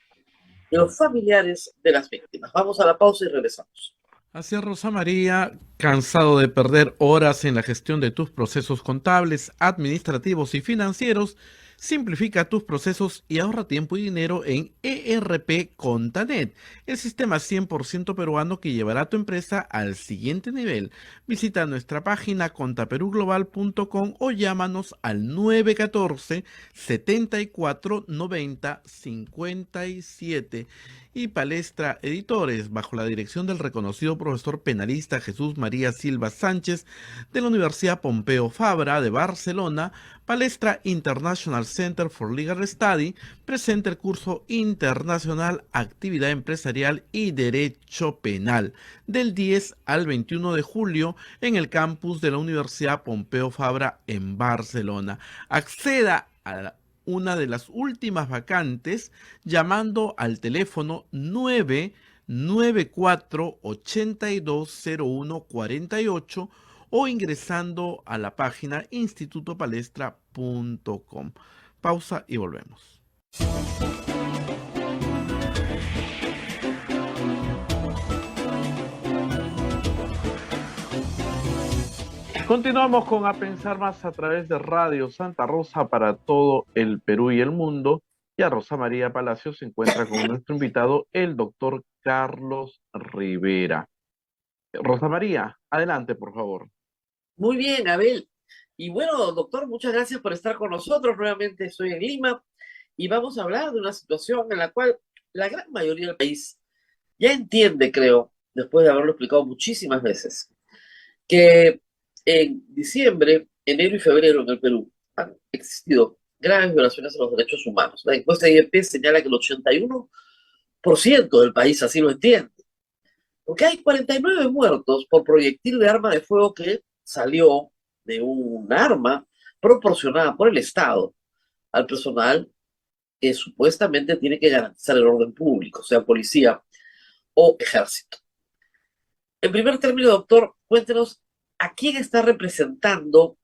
de los familiares de las víctimas. Vamos a la pausa y regresamos. Así es, Rosa María, cansado de perder horas en la gestión de tus procesos contables, administrativos y financieros, simplifica tus procesos y ahorra tiempo y dinero en ERP Contanet, el sistema 100% peruano que llevará a tu empresa al siguiente nivel. Visita nuestra página contaperuglobal.com o llámanos al 914 74 90 57. Y Palestra Editores, bajo la dirección del reconocido profesor penalista Jesús María Silva Sánchez de la Universidad Pompeu Fabra de Barcelona, Palestra International Center for Legal Study presenta el curso internacional Actividad Empresarial y Derecho Penal del 10 al 21 de julio en el campus de la Universidad Pompeu Fabra en Barcelona. Acceda a una de las últimas vacantes llamando al teléfono 994 820148 o ingresando a la página institutopalestra.com. Pausa y volvemos. Continuamos con A Pensar Más a través de Radio Santa Rosa para todo el Perú y el mundo. Y a Rosa María Palacios se encuentra con nuestro invitado, el doctor Carlos Rivera. Rosa María, adelante, por favor. Muy bien, Abel. Y bueno, doctor, muchas gracias por estar con nosotros. Nuevamente estoy en Lima y vamos a hablar de una situación en la cual la gran mayoría del país ya entiende, creo, después de haberlo explicado muchísimas veces, que en diciembre, enero y febrero en el Perú han existido graves violaciones a los derechos humanos. La encuesta de IEP señala que el 81% del país así lo entiende. Porque hay 49 muertos por proyectil de arma de fuego que salió de un arma proporcionada por el Estado al personal que supuestamente tiene que garantizar el orden público, sea policía o ejército. En primer término, doctor, cuéntenos a quién está representando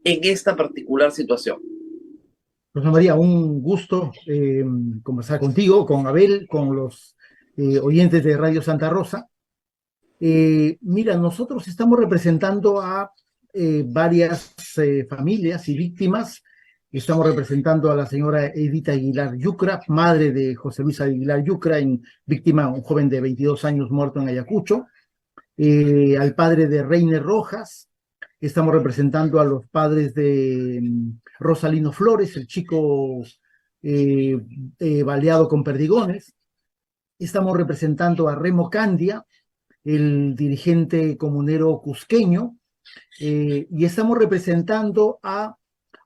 en esta particular situación. Rosa María, un gusto conversar contigo, con Abel, con los oyentes de Radio Santa Rosa. Mira, nosotros estamos representando a varias familias y víctimas. Estamos representando a la señora Edita Aguilar Yucra, madre de José Luis Aguilar Yucra, víctima, un joven de 22 años muerto en Ayacucho. Al padre de Reiner Rojas. Estamos representando a los padres de Rosalino Flores, el chico baleado con perdigones. Estamos representando a Remo Candia, el dirigente comunero cusqueño. Y estamos representando a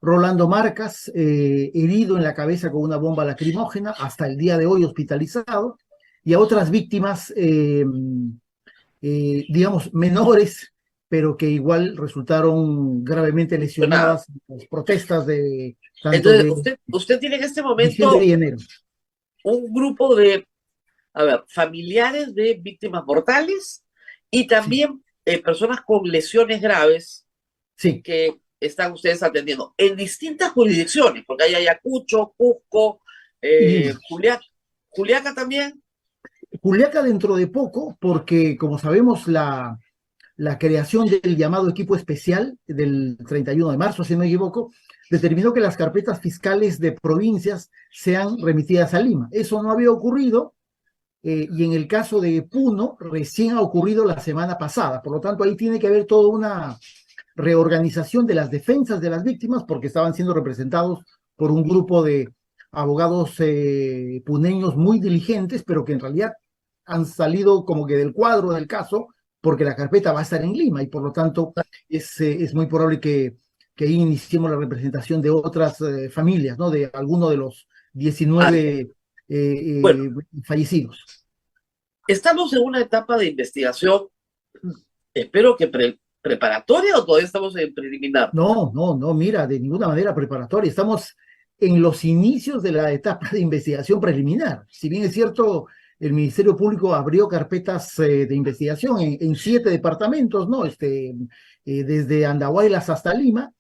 Rolando Marcas, herido en la cabeza con una bomba lacrimógena, hasta el día de hoy hospitalizado, y a otras víctimas, digamos, menores, pero que igual resultaron gravemente lesionadas en las protestas de tanto. Entonces, usted tiene en este momento y enero un grupo de, familiares de víctimas mortales y también personas con lesiones graves que están ustedes atendiendo en distintas jurisdicciones, porque hay Ayacucho, Cusco, Juliaca también. Juliaca dentro de poco, porque como sabemos la creación del llamado equipo especial del 31 de marzo, si no me equivoco, determinó que las carpetas fiscales de provincias sean remitidas a Lima. Eso no había ocurrido, y en el caso de Puno recién ha ocurrido la semana pasada. Por lo tanto, ahí tiene que haber toda una reorganización de las defensas de las víctimas, porque estaban siendo representados por un grupo de abogados puneños muy diligentes, pero que en realidad han salido como que del cuadro del caso, porque la carpeta va a estar en Lima, y por lo tanto es muy probable que ahí iniciemos la representación de otras familias, ¿no? De alguno de los 19 fallecidos. Estamos en una etapa de investigación, espero que preparatoria, o todavía estamos en preliminar. No, mira, de ninguna manera preparatoria. Estamos en los inicios de la etapa de investigación preliminar. Si bien es cierto, el Ministerio Público abrió carpetas de investigación en 7 departamentos, ¿no? Desde Andahuaylas hasta Lima.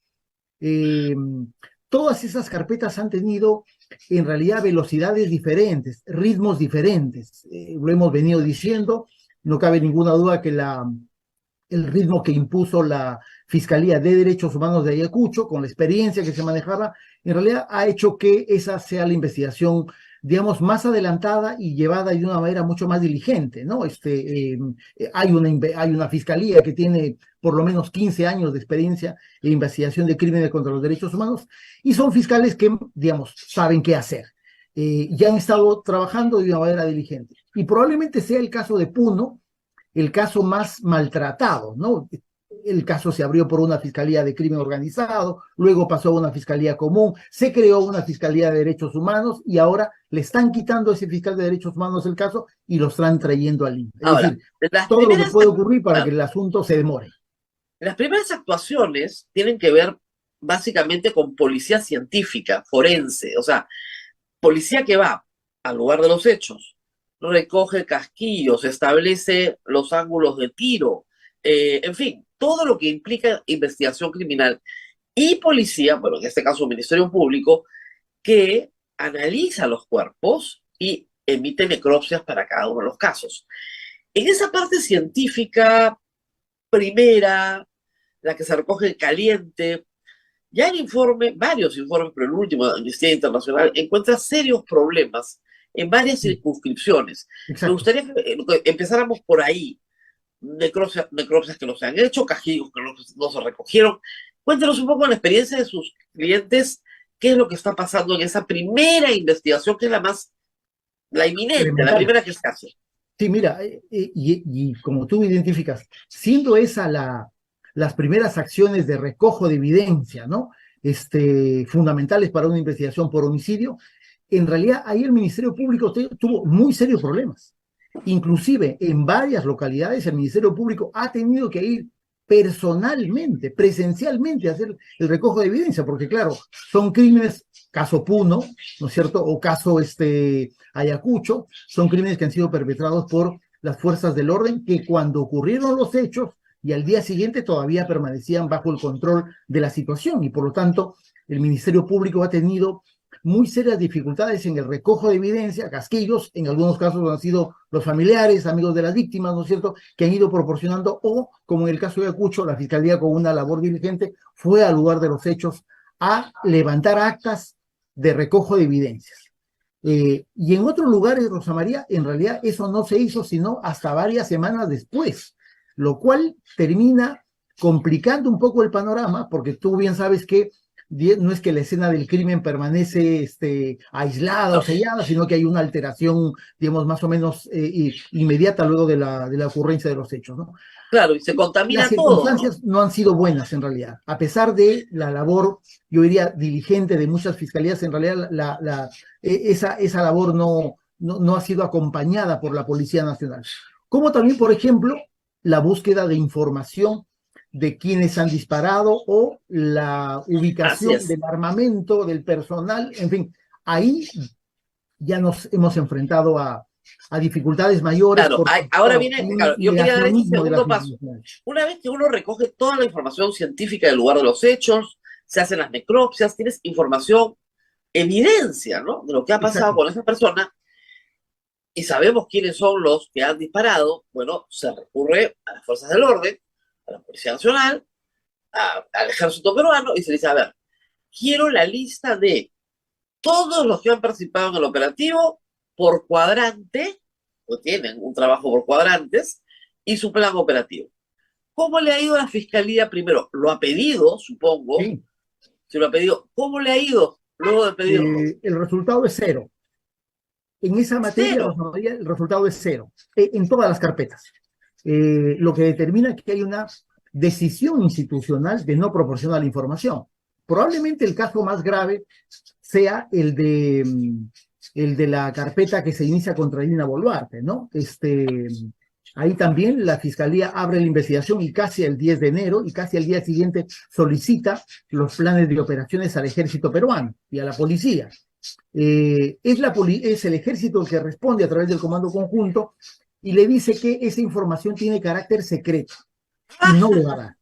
Todas esas carpetas han tenido en realidad velocidades diferentes, ritmos diferentes. Lo hemos venido diciendo, no cabe ninguna duda que el ritmo que impuso la Fiscalía de Derechos Humanos de Ayacucho, con la experiencia que se manejaba, en realidad ha hecho que esa sea la investigación, digamos, más adelantada y llevada de una manera mucho más diligente, ¿no? Hay una fiscalía que tiene por lo menos 15 años de experiencia en investigación de crímenes contra los derechos humanos, y son fiscales que, digamos, saben qué hacer. Ya han estado trabajando de una manera diligente. Y probablemente sea el caso de Puno, el caso más maltratado, ¿no? El caso se abrió por una fiscalía de crimen organizado, luego pasó a una fiscalía común, se creó una fiscalía de derechos humanos y ahora le están quitando a ese fiscal de derechos humanos el caso y lo están trayendo al INPE. Es decir, todo lo que puede ocurrir para que el asunto se demore. Las primeras actuaciones tienen que ver básicamente con policía científica, forense, o sea, policía que va al lugar de los hechos, recoge casquillos, establece los ángulos de tiro, en fin, todo lo que implica investigación criminal, y policía, bueno, en este caso Ministerio Público, que analiza los cuerpos y emite necropsias para cada uno de los casos. En esa parte científica primera, la que se recoge en caliente, ya el informe, varios informes, pero el último de Amnistía Internacional, encuentra serios problemas en varias circunscripciones. Me gustaría que empezáramos por ahí. Necropsias que no se han hecho, castigos que no se recogieron. Cuéntenos un poco la experiencia de sus clientes, qué es lo que está pasando en esa primera investigación, que es la inminente, la primera que se hace. Sí, mira, y como tú identificas, siendo esa las primeras acciones de recojo de evidencia, ¿no? Fundamentales para una investigación por homicidio, en realidad ahí el Ministerio Público tuvo muy serios problemas. Inclusive en varias localidades el Ministerio Público ha tenido que ir personalmente, presencialmente a hacer el recojo de evidencia, porque claro, son crímenes, caso Puno, ¿no es cierto? O caso Ayacucho, son crímenes que han sido perpetrados por las fuerzas del orden, que cuando ocurrieron los hechos y al día siguiente todavía permanecían bajo el control de la situación, y por lo tanto el Ministerio Público ha tenido muy serias dificultades en el recojo de evidencia, casquillos, en algunos casos han sido los familiares, amigos de las víctimas, ¿no es cierto?, que han ido proporcionando, o como en el caso de Ayacucho, la Fiscalía con una labor diligente fue al lugar de los hechos a levantar actas de recojo de evidencias. Y en otros lugares, Rosa María, en realidad eso no se hizo sino hasta varias semanas después, lo cual termina complicando un poco el panorama, porque tú bien sabes que no es que la escena del crimen permanece aislada o sellada, sino que hay una alteración, digamos, más o menos inmediata luego de la ocurrencia de los hechos, ¿no? Claro, y se contamina todo, ¿no? Las circunstancias no han sido buenas, en realidad. A pesar de la labor, yo diría, diligente de muchas fiscalías, en realidad esa labor no ha sido acompañada por la Policía Nacional. Como también, por ejemplo, la búsqueda de información de quienes han disparado o la ubicación del armamento, del personal, en fin, ahí ya nos hemos enfrentado a dificultades mayores. Claro, ahora viene, claro, yo quería dar este segundo paso. Una vez que uno recoge toda la información científica del lugar de los hechos, se hacen las necropsias, tienes información, evidencia, ¿no?, de lo que ha pasado con esa persona, y sabemos quiénes son los que han disparado. Bueno, se recurre a las fuerzas del orden, a la Policía Nacional, al Ejército Peruano, y se dice, a ver, quiero la lista de todos los que han participado en el operativo por cuadrante, o tienen un trabajo por cuadrantes, y su plan operativo. ¿Cómo le ha ido a la Fiscalía primero? ¿Lo ha pedido, supongo? Sí. Si lo ha pedido, ¿cómo le ha ido luego de pedirlo? El resultado es cero. En esa materia, el resultado es cero, en todas las carpetas. Lo que determina que hay una decisión institucional de no proporcionar la información. Probablemente el caso más grave sea el de la carpeta que se inicia contra Dina Boluarte, ¿no? Ahí también la Fiscalía abre la investigación y casi el 10 de enero y casi al día siguiente solicita los planes de operaciones al Ejército Peruano y a la Policía. Es el Ejército el que responde a través del Comando Conjunto y le dice que esa información tiene carácter secreto y no le va a dar.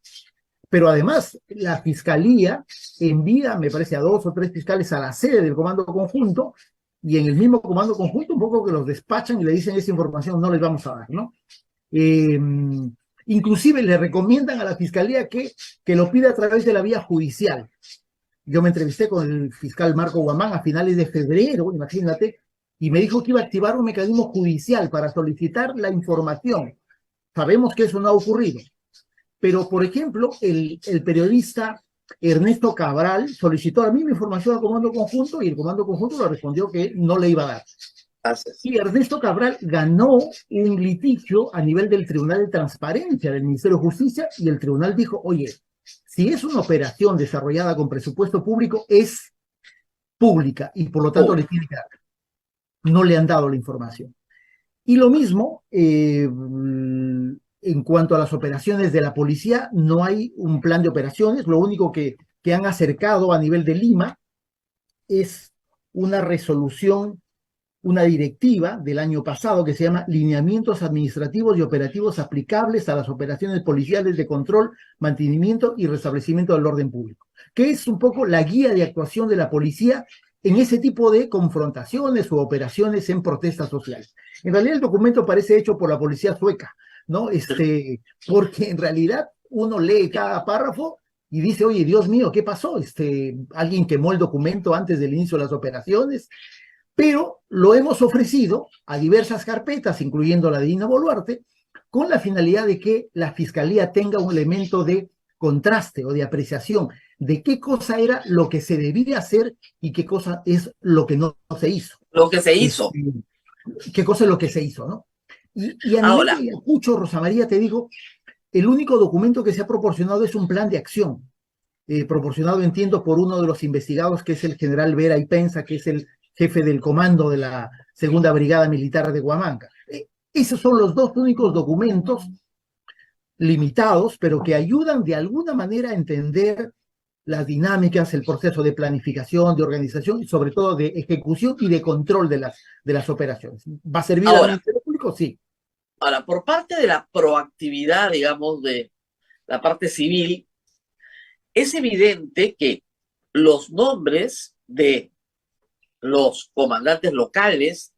Pero además, la Fiscalía envía, me parece, a 2 o 3 fiscales a la sede del Comando Conjunto, y en el mismo Comando Conjunto un poco que los despachan y le dicen esa información no les vamos a dar, ¿no? Inclusive le recomiendan a la Fiscalía que lo pida a través de la vía judicial. Yo me entrevisté con el fiscal Marco Guamán a finales de febrero, imagínate, y me dijo que iba a activar un mecanismo judicial para solicitar la información. Sabemos que eso no ha ocurrido. Pero, por ejemplo, el periodista Ernesto Cabral solicitó la misma información al Comando Conjunto y el Comando Conjunto le respondió que no le iba a dar. Y Ernesto Cabral ganó un litigio a nivel del Tribunal de Transparencia del Ministerio de Justicia y el tribunal dijo, oye, si es una operación desarrollada con presupuesto público, es pública y por lo tanto le tiene que dar. No le han dado la información. Y lo mismo, en cuanto a las operaciones de la policía, no hay un plan de operaciones. Lo único que han acercado a nivel de Lima es una resolución, una directiva del año pasado que se llama Lineamientos Administrativos y Operativos Aplicables a las Operaciones Policiales de Control, Mantenimiento y Restablecimiento del Orden Público, que es un poco la guía de actuación de la policía en ese tipo de confrontaciones u operaciones en protestas sociales. En realidad el documento parece hecho por la policía sueca, ¿no? Porque en realidad uno lee cada párrafo y dice, oye, Dios mío, ¿qué pasó? Alguien quemó el documento antes del inicio de las operaciones, pero lo hemos ofrecido a diversas carpetas, incluyendo la de Dina Boluarte, con la finalidad de que la Fiscalía tenga un elemento de contraste o de apreciación de qué cosa era lo que se debía hacer y qué cosa es lo que no se hizo. Lo que se hizo. Qué cosa es lo que se hizo, ¿no? Y a nivel de Ayacucho, Rosa María, te digo, el único documento que se ha proporcionado es un plan de acción, proporcionado, entiendo, por uno de los investigados, que es el general Vera Ipenza, que es el jefe del comando de la Segunda Brigada Militar de Huamanga. Esos son los dos únicos documentos limitados, pero que ayudan de alguna manera a entender las dinámicas, el proceso de planificación, de organización y sobre todo de ejecución y de control de las operaciones. ¿Va a servir al Ministerio Público? Sí. Ahora, por parte de la proactividad, digamos, de la parte civil, es evidente que los nombres de los comandantes locales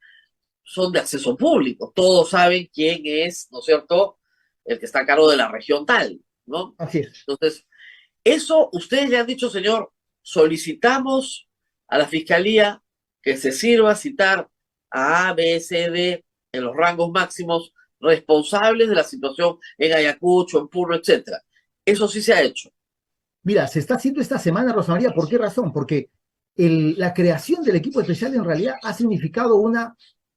son de acceso público. Todos saben quién es, ¿no es cierto?, el que está a cargo de la región tal, ¿no? Así es. Entonces, eso ustedes le han dicho, señor, solicitamos a la Fiscalía que se sirva a citar a A, B, C, D en los rangos máximos responsables de la situación en Ayacucho, en Puno, etcétera. Eso sí se ha hecho. Mira, se está haciendo esta semana, Rosa María. ¿Por qué razón? Porque la creación del equipo especial en realidad ha significado una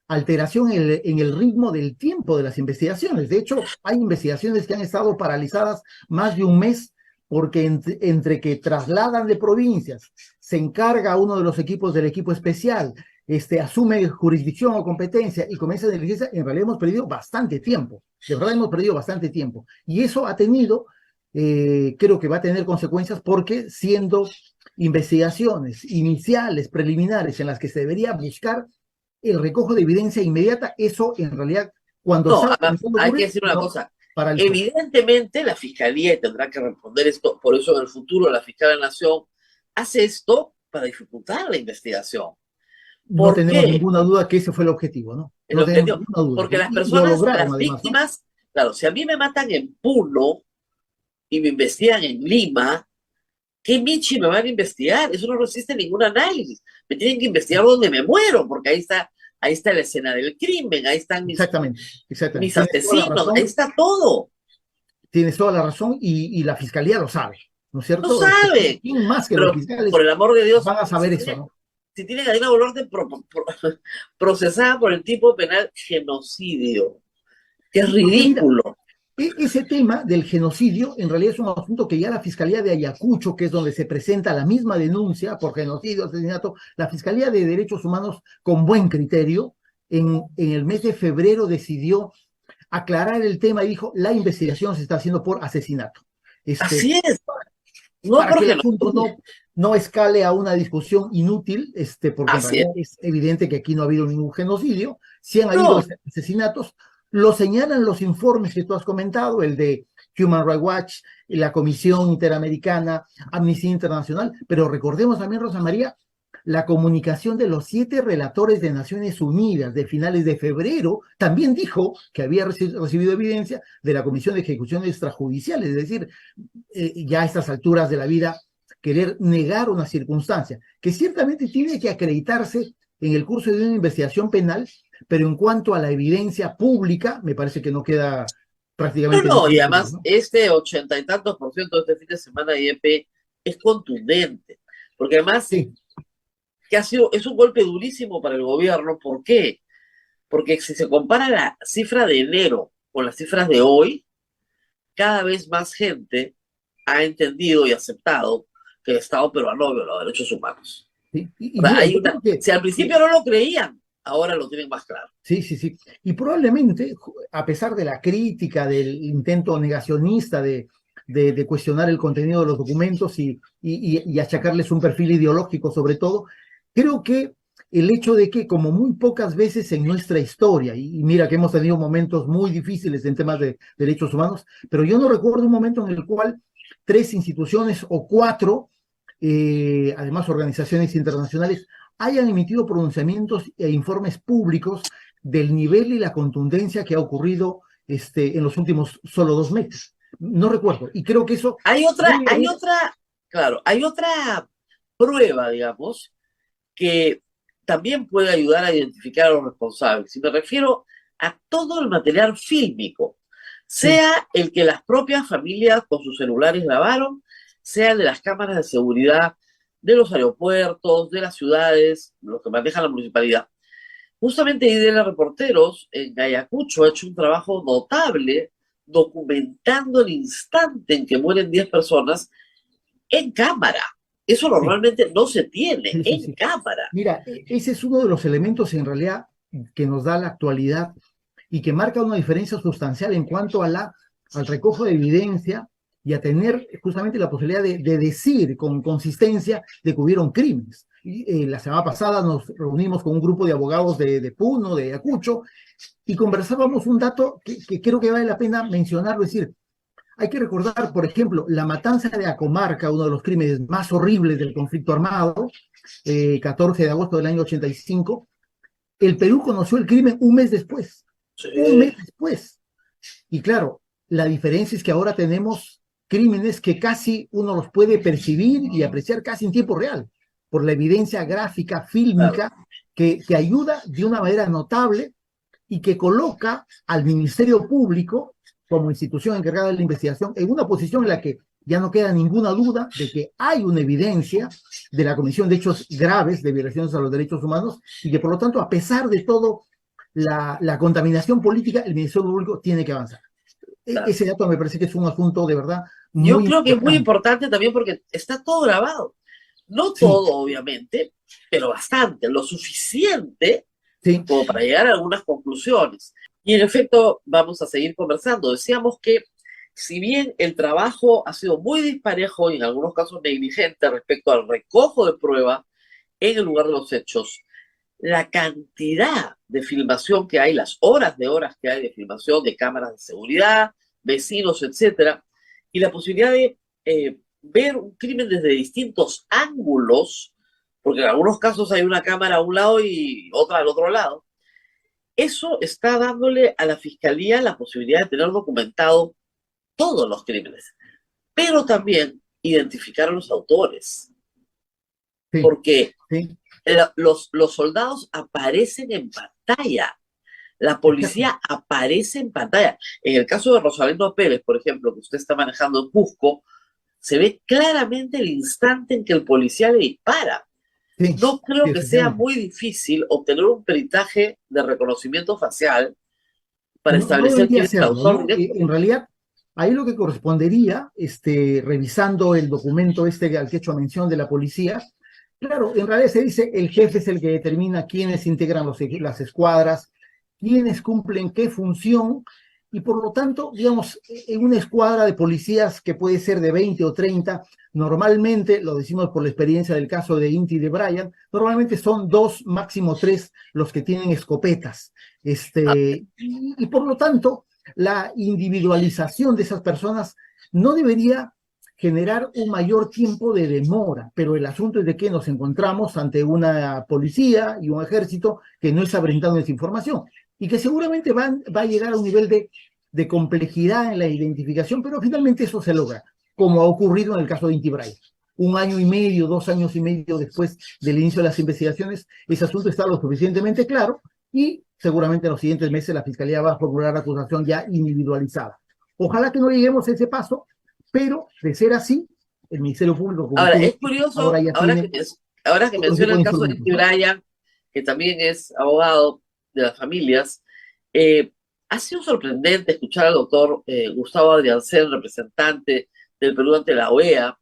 alteración en el ritmo del tiempo de las investigaciones. De hecho, hay investigaciones que han estado paralizadas más de un mes porque entre que trasladan de provincias, se encarga uno de los equipos del equipo especial, asume jurisdicción o competencia y comienza a diligencia, en realidad hemos perdido bastante tiempo. De verdad hemos perdido bastante tiempo. Y eso ha tenido, creo que va a tener consecuencias porque siendo investigaciones iniciales, preliminares, en las que se debería buscar el recojo de evidencia inmediata, eso en realidad cuando... No, además, hay que decir una cosa. Evidentemente la Fiscalía tendrá que responder esto, por eso en el futuro la Fiscalía de la Nación hace esto para dificultar la investigación. No tenemos ninguna duda que ese fue el objetivo, ¿no? No tenemos ninguna duda. Porque las personas, las víctimas, ¿no? Claro, si a mí me matan en Puno y me investigan en Lima, ¿qué michi me van a investigar? Eso no resiste ningún análisis. Me tienen que investigar donde me muero, porque ahí está la escena del crimen, ahí están mis asesinos, ahí está todo. Tienes toda la razón y la Fiscalía lo sabe, ¿no es cierto? Lo sabe. ¿Quién más que los fiscales? Por el amor de Dios, van a saber eso, ¿no? Si tienen a Dina Boluarte procesada por el tipo penal genocidio, que es ridículo. Ese tema del genocidio en realidad es un asunto que ya la Fiscalía de Ayacucho, que es donde se presenta la misma denuncia por genocidio, asesinato, la Fiscalía de Derechos Humanos con buen criterio, en el mes de febrero decidió aclarar el tema y dijo, la investigación se está haciendo por asesinato. Así es. No, para que el asunto no escale a una discusión inútil, porque en realidad es evidente que aquí no ha habido ningún genocidio, sí han habido asesinatos. Lo señalan los informes que tú has comentado, el de Human Rights Watch, la Comisión Interamericana, Amnistía Internacional, pero recordemos también, Rosa María, la comunicación de los 7 relatores de Naciones Unidas de finales de febrero también dijo que había recibido evidencia de la Comisión de Ejecuciones Extrajudiciales, es decir, ya a estas alturas de la vida, querer negar una circunstancia que ciertamente tiene que acreditarse en el curso de una investigación penal, pero en cuanto a la evidencia pública, me parece que no queda prácticamente... No, y además, ¿no? 80 y tantos % de este fin de semana de IEP es contundente, porque además que es un golpe durísimo para el gobierno. ¿Por qué? Porque si se compara la cifra de enero con las cifras de hoy, cada vez más gente ha entendido y aceptado que el Estado peruano viola los derechos humanos. Sí. Si al principio no lo creían, ahora lo tienen más claro. Sí. Y probablemente, a pesar de la crítica, del intento negacionista de cuestionar el contenido de los documentos y achacarles un perfil ideológico sobre todo, creo que el hecho de que, como muy pocas veces en nuestra historia, y mira que hemos tenido momentos muy difíciles en temas de derechos humanos, pero yo no recuerdo un momento en el cual 3 instituciones o 4, además organizaciones internacionales, hayan emitido pronunciamientos e informes públicos del nivel y la contundencia que ha ocurrido en los últimos solo 2 meses. No recuerdo, y creo que eso... Claro, hay otra prueba, digamos, que también puede ayudar a identificar a los responsables. Y me refiero a todo el material fílmico, sea el que las propias familias con sus celulares grabaron, sea el de las cámaras de seguridad de los aeropuertos, de las ciudades, los que manejan la municipalidad. Justamente IDL Reporteros en Ayacucho ha hecho un trabajo notable documentando el instante en que mueren 10 personas en cámara. Eso normalmente no se tiene en cámara. Mira, ese es uno de los elementos en realidad que nos da la actualidad y que marca una diferencia sustancial en cuanto al recojo de evidencia y a tener justamente la posibilidad de decir con consistencia de que hubieron crímenes. La semana pasada nos reunimos con un grupo de abogados de Puno, de Ayacucho, y conversábamos un dato que creo que vale la pena mencionarlo, es decir, hay que recordar, por ejemplo, la matanza de Acomarca, uno de los crímenes más horribles del conflicto armado, 14 de agosto del año 85. El Perú conoció el crimen un mes después. Sí. Un mes después. Y claro, la diferencia es que ahora tenemos crímenes que casi uno los puede percibir y apreciar casi en tiempo real, por la evidencia gráfica, fílmica, que ayuda de una manera notable y que coloca al Ministerio Público como institución encargada de la investigación en una posición en la que ya no queda ninguna duda de que hay una evidencia de la comisión de hechos graves de violaciones a los derechos humanos y que por lo tanto, a pesar de todo la contaminación política, el Ministerio Público tiene que avanzar. Claro. Ese dato me parece que es un asunto de verdad muy Yo creo que es muy importante también porque está todo grabado. No todo, obviamente, pero bastante, lo suficiente como para llegar a algunas conclusiones. Y en efecto, vamos a seguir conversando. Decíamos que si bien el trabajo ha sido muy disparejo y en algunos casos negligente respecto al recojo de prueba en el lugar de los hechos, la cantidad de filmación que hay, las horas que hay de filmación de cámaras de seguridad, vecinos, etcétera, y la posibilidad de ver un crimen desde distintos ángulos, porque en algunos casos hay una cámara a un lado y otra al otro lado, eso está dándole a la Fiscalía la posibilidad de tener documentado todos los crímenes, pero también identificar a los autores. Sí, porque los soldados aparecen en pantalla, la policía aparece en pantalla. En el caso de Rosalendo Pérez, por ejemplo, que usted está manejando en Cusco, se ve claramente el instante en que el policía le dispara. Sí, no creo que sea muy difícil obtener un peritaje de reconocimiento facial para establecer quién es el autor. En realidad, ahí lo que correspondería, revisando el documento al que he hecho mención de la policía, claro, en realidad se dice el jefe es el que determina quiénes integran las escuadras, quiénes cumplen qué función, y por lo tanto, digamos, en una escuadra de policías que puede ser de 20 o 30, normalmente, lo decimos por la experiencia del caso de Inti y de Brian, normalmente son 2, máximo 3 los que tienen escopetas. Y por lo tanto, la individualización de esas personas no debería generar un mayor tiempo de demora, pero el asunto es de que nos encontramos ante una policía y un ejército que no está brindando esa información y que seguramente va a llegar a un nivel de complejidad en la identificación, pero finalmente eso se logra, como ha ocurrido en el caso de Inti Brian. 1 año y medio, 2 años y medio después del inicio de las investigaciones, ese asunto está lo suficientemente claro y seguramente en los siguientes meses la Fiscalía va a formular acusación ya individualizada. Ojalá que no lleguemos a ese paso, pero de ser así, el Ministerio Público... Ahora, es curioso, ahora que menciona el caso de Inti Brian, que también es abogado de las familias, ha sido sorprendente escuchar al doctor Gustavo Adriancén, representante del Perú ante la OEA,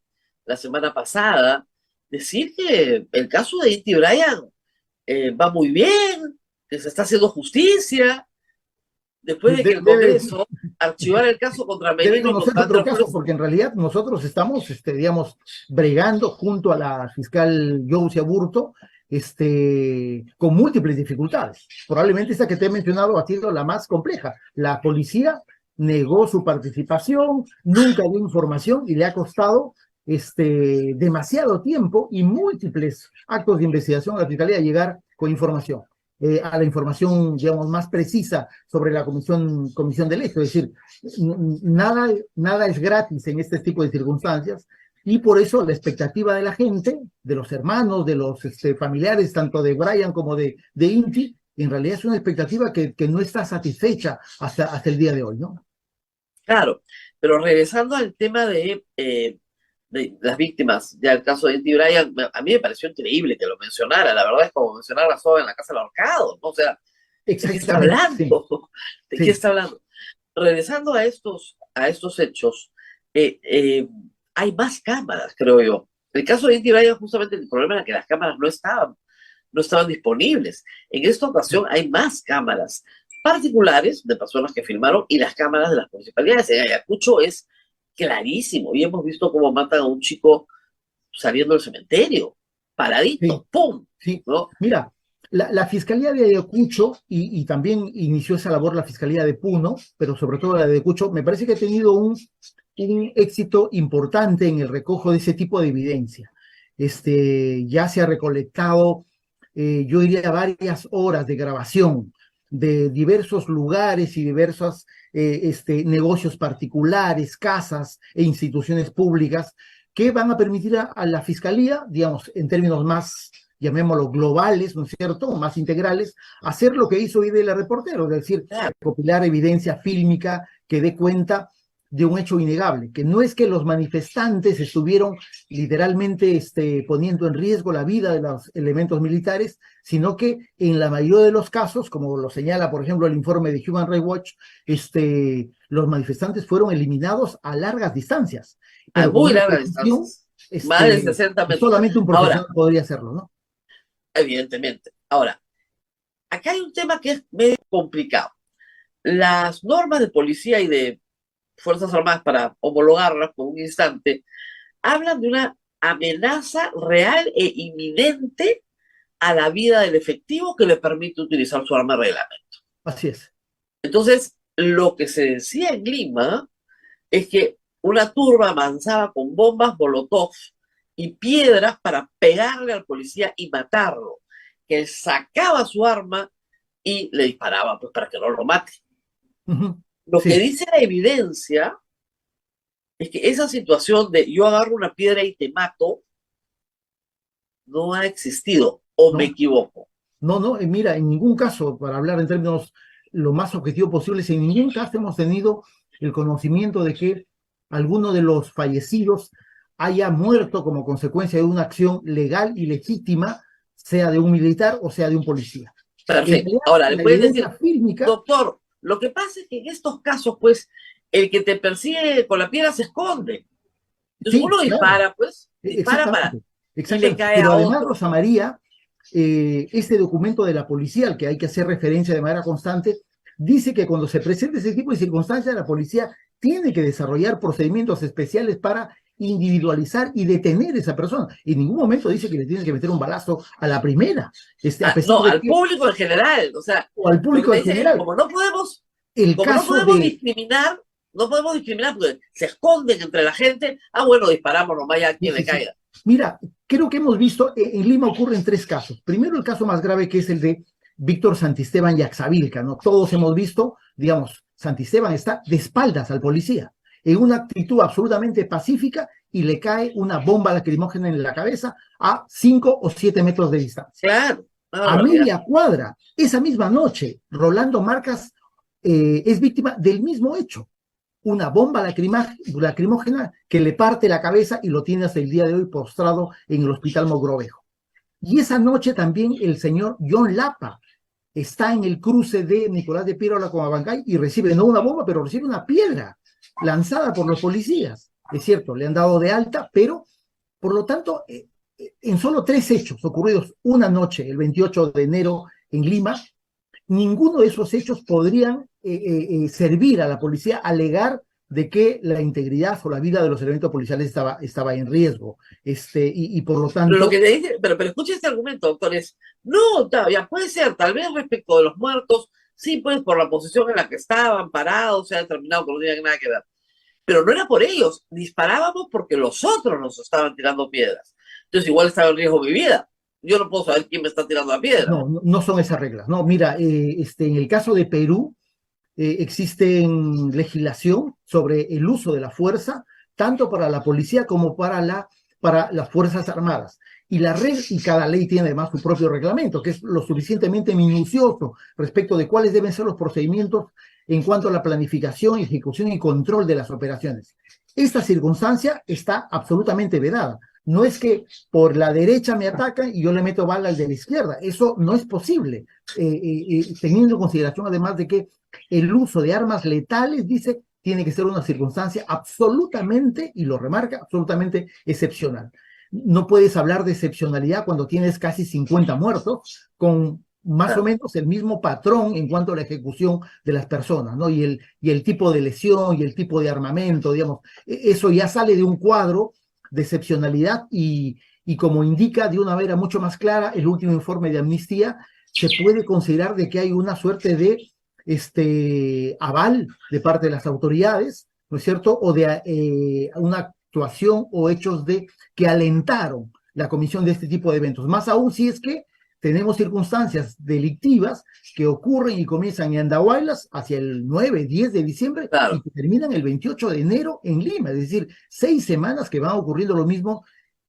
la semana pasada, decir que el caso de Inti Brian va muy bien, que se está haciendo justicia, después de que el Congreso archivara el caso contra Merino. Otro caso, porque en realidad nosotros estamos, digamos, bregando junto a la fiscal Jousia Aburto, con múltiples dificultades. Probablemente esa que te he mencionado ha sido la más compleja. La policía negó su participación, nunca dio información y le ha costado demasiado tiempo y múltiples actos de investigación a la Fiscalía a llegar con información, a la información, digamos, más precisa sobre la comisión del hecho. Es decir, nada es gratis en este tipo de circunstancias, y por eso la expectativa de la gente, de los hermanos, de los familiares, tanto de Brian como de Inti, en realidad es una expectativa que no está satisfecha hasta el día de hoy, ¿no? Claro, pero regresando al tema de las víctimas, ya el caso de Inti Brian, a mí me pareció increíble que lo mencionara. La verdad es como mencionar a Soba en la casa del ahorcado, ¿no? O sea, ¿de qué está hablando? Sí. ¿De qué está hablando? Regresando a estos hechos, hay más cámaras, creo yo. En el caso de Inti Brian, justamente el problema era que las cámaras no estaban disponibles. En esta ocasión hay más cámaras particulares de personas que filmaron y las cámaras de las municipalidades. En Ayacucho es clarísimo, y hemos visto cómo matan a un chico saliendo del cementerio, paradito, Sí, ¡pum! sí. ¿No? Mira, la Fiscalía de Ayacucho, y también inició esa labor la Fiscalía de Puno, pero sobre todo la de Ayacucho, me parece que ha tenido un éxito importante en el recojo de ese tipo de evidencia. Ya se ha recolectado, yo diría, varias horas de grabación de diversos lugares y diversos negocios particulares, casas e instituciones públicas que van a permitir a la Fiscalía, digamos, en términos más, llamémoslo, globales, ¿no es cierto?, más integrales, hacer lo que hizo Idela Reportero, es decir, recopilar evidencia fílmica que dé cuenta de un hecho innegable, que no es que los manifestantes estuvieron literalmente poniendo en riesgo la vida de los elementos militares, sino que en la mayoría de los casos, como lo señala, por ejemplo, el informe de Human Rights Watch, los manifestantes fueron eliminados a largas distancias. A Pero muy largas distancias, más de 60 metros. Solamente un profesional Ahora, podría hacerlo, ¿no? evidentemente. Ahora, acá hay un tema que es medio complicado. Las normas de policía y de Fuerzas Armadas, para homologarlas por un instante, hablan de una amenaza real e inminente a la vida del efectivo que le permite utilizar su arma de reglamento. Así es. Entonces, lo que se decía en Lima es que una turba avanzaba con bombas Molotov y piedras para pegarle al policía y matarlo, que él sacaba su arma y le disparaba, pues, para que no lo mate. Lo Sí. que dice la evidencia es que esa situación de yo agarro una piedra y te mato no ha existido, o No. me equivoco. No, mira, en ningún caso, para hablar en términos lo más objetivo posibles, en ningún caso hemos tenido el conocimiento de que alguno de los fallecidos haya muerto como consecuencia de una acción legal y legítima, sea de un militar o sea de un policía. Perfecto. Ahora, le puedes decir, fílmica, doctor, lo que pasa es que en estos casos, pues, el que te persigue con la piedra se esconde. Entonces, sí, uno dispara, claro, pues, dispara para... Y le cae pero a además, otro. Rosa María, este documento de la policía, al que hay que hacer referencia de manera constante, dice que cuando se presenta ese tipo de circunstancias, la policía tiene que desarrollar procedimientos especiales para individualizar y detener a esa persona. En ningún momento dice que le tienes que meter un balazo a la primera. A pesar No, de al que, público en general. O sea, o al público en general. Como no podemos discriminar, no podemos discriminar porque se esconden entre la gente. Bueno, disparamos nomás ya a quien le caiga. Mira, creo que hemos visto, en Lima ocurren tres casos. Primero, el caso más grave, que es el de Víctor Santisteban Yaxavilca, ¿no? Todos hemos visto, digamos, Santisteban está de espaldas al policía, en una actitud absolutamente pacífica, y le cae una bomba lacrimógena en la cabeza a 5 o 7 metros de distancia. Claro. A media cuadra, esa misma noche, Rolando Marcas es víctima del mismo hecho. Una bomba lacrimógena que le parte la cabeza y lo tiene hasta el día de hoy postrado en el hospital Mogrovejo. Y esa noche también el señor John Lapa está en el cruce de Nicolás de Piérola con Abancay y recibe no una bomba, pero recibe una piedra lanzada por los policías. Es cierto, le han dado de alta, pero por lo tanto, en solo 3 hechos ocurridos una noche, el 28 de enero en Lima, ninguno de esos hechos podrían servir a la policía a alegar de que la integridad o la vida de los elementos policiales estaba en riesgo. Y por lo tanto... Pero lo que te dice, pero escucha este argumento, doctor, es, no, ya puede ser, tal vez respecto de los muertos, sí, pues por la posición en la que estaban parados, se ha determinado que no tenían nada que ver. pero no era por ellos, disparábamos porque los otros nos estaban tirando piedras. Entonces igual estaba en riesgo mi vida. Yo no puedo saber quién me está tirando la piedra. No son esas reglas. No, mira, en el caso de Perú, existe legislación sobre el uso de la fuerza, tanto para la policía como para las Fuerzas Armadas. Y cada ley tiene además su propio reglamento, que es lo suficientemente minucioso respecto de cuáles deben ser los procedimientos en cuanto a la planificación, ejecución y control de las operaciones. Esta circunstancia está absolutamente vedada. No es que por la derecha me atacan y yo le meto bala al de la izquierda. Eso no es posible, teniendo en consideración además de que el uso de armas letales, dice, tiene que ser una circunstancia absolutamente, y lo remarca, absolutamente excepcional. No puedes hablar de excepcionalidad cuando tienes casi 50 muertos, con más o menos el mismo patrón en cuanto a la ejecución de las personas, ¿no? Y el tipo de lesión y el tipo de armamento, digamos, eso ya sale de un cuadro de excepcionalidad y como indica de una manera mucho más clara el último informe de Amnistía, se puede considerar de que hay una suerte de aval de parte de las autoridades, ¿no es cierto? O de una actuación o hechos que alentaron la comisión de este tipo de eventos. Más aún si es que tenemos circunstancias delictivas que ocurren y comienzan en Andahuaylas hacia el 9, 10 de diciembre Claro. y que terminan el 28 de enero en Lima. Es decir, 6 semanas que van ocurriendo lo mismo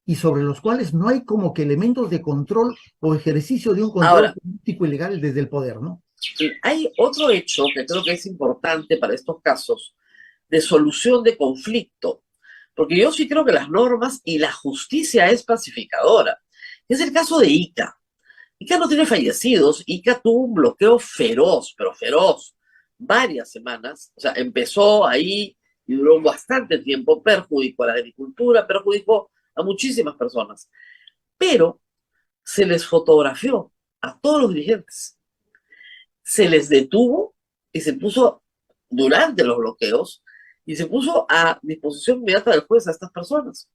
y sobre los cuales no hay como que elementos de control o ejercicio de un control político y legal desde el poder, ¿no? Hay otro hecho que creo que es importante para estos casos de solución de conflicto, porque yo sí creo que las normas y la justicia es pacificadora. Es el caso de Ica. Ica no tiene fallecidos, Ica tuvo un bloqueo feroz, pero feroz, varias semanas, o sea, empezó ahí y duró bastante tiempo, perjudicó a la agricultura, perjudicó a muchísimas personas, pero se les fotografió a todos los dirigentes, se les detuvo y se puso durante los bloqueos y se puso a disposición inmediata del juez a estas personas.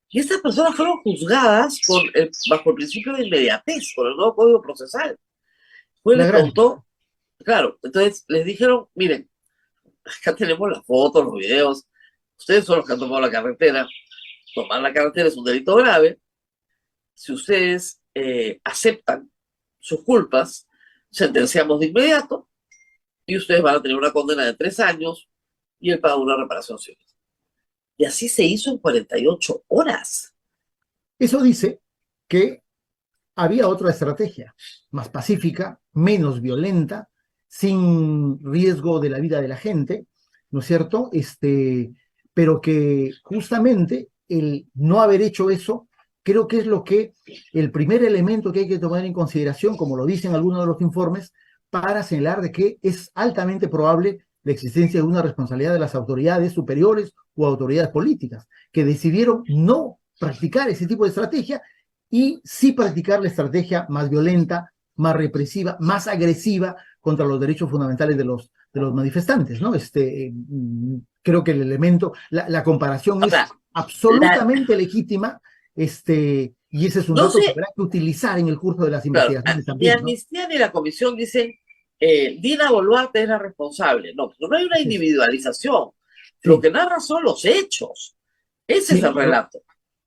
Y estas personas fueron juzgadas bajo el principio de inmediatez, por el nuevo Código Procesal. El juez les contó, claro, entonces les dijeron, miren, acá tenemos las fotos, los videos, ustedes son los que han tomado la carretera, tomar la carretera es un delito grave, si ustedes aceptan sus culpas, sentenciamos de inmediato y ustedes van a tener una condena de 3 años y el pago de una reparación civil. Y así se hizo en 48 horas. Eso dice que había otra estrategia, más pacífica, menos violenta, sin riesgo de la vida de la gente, ¿no es cierto? Pero que justamente el no haber hecho eso, creo que es el primer elemento que hay que tomar en consideración, como lo dicen algunos de los informes, para señalar de que es altamente probable la existencia de una responsabilidad de las autoridades superiores o autoridades políticas, que decidieron no practicar ese tipo de estrategia y sí practicar la estrategia más violenta, más represiva, más agresiva contra los derechos fundamentales de los manifestantes, ¿no? Creo que el elemento, la comparación es absolutamente legítima, y ese es un dato que habrá que utilizar en el curso de las investigaciones también, ni Amnistía ni la comisión dicen Dina Boluarte es la responsable. No hay una individualización. Sí. Lo que narra son los hechos. Ese es el relato.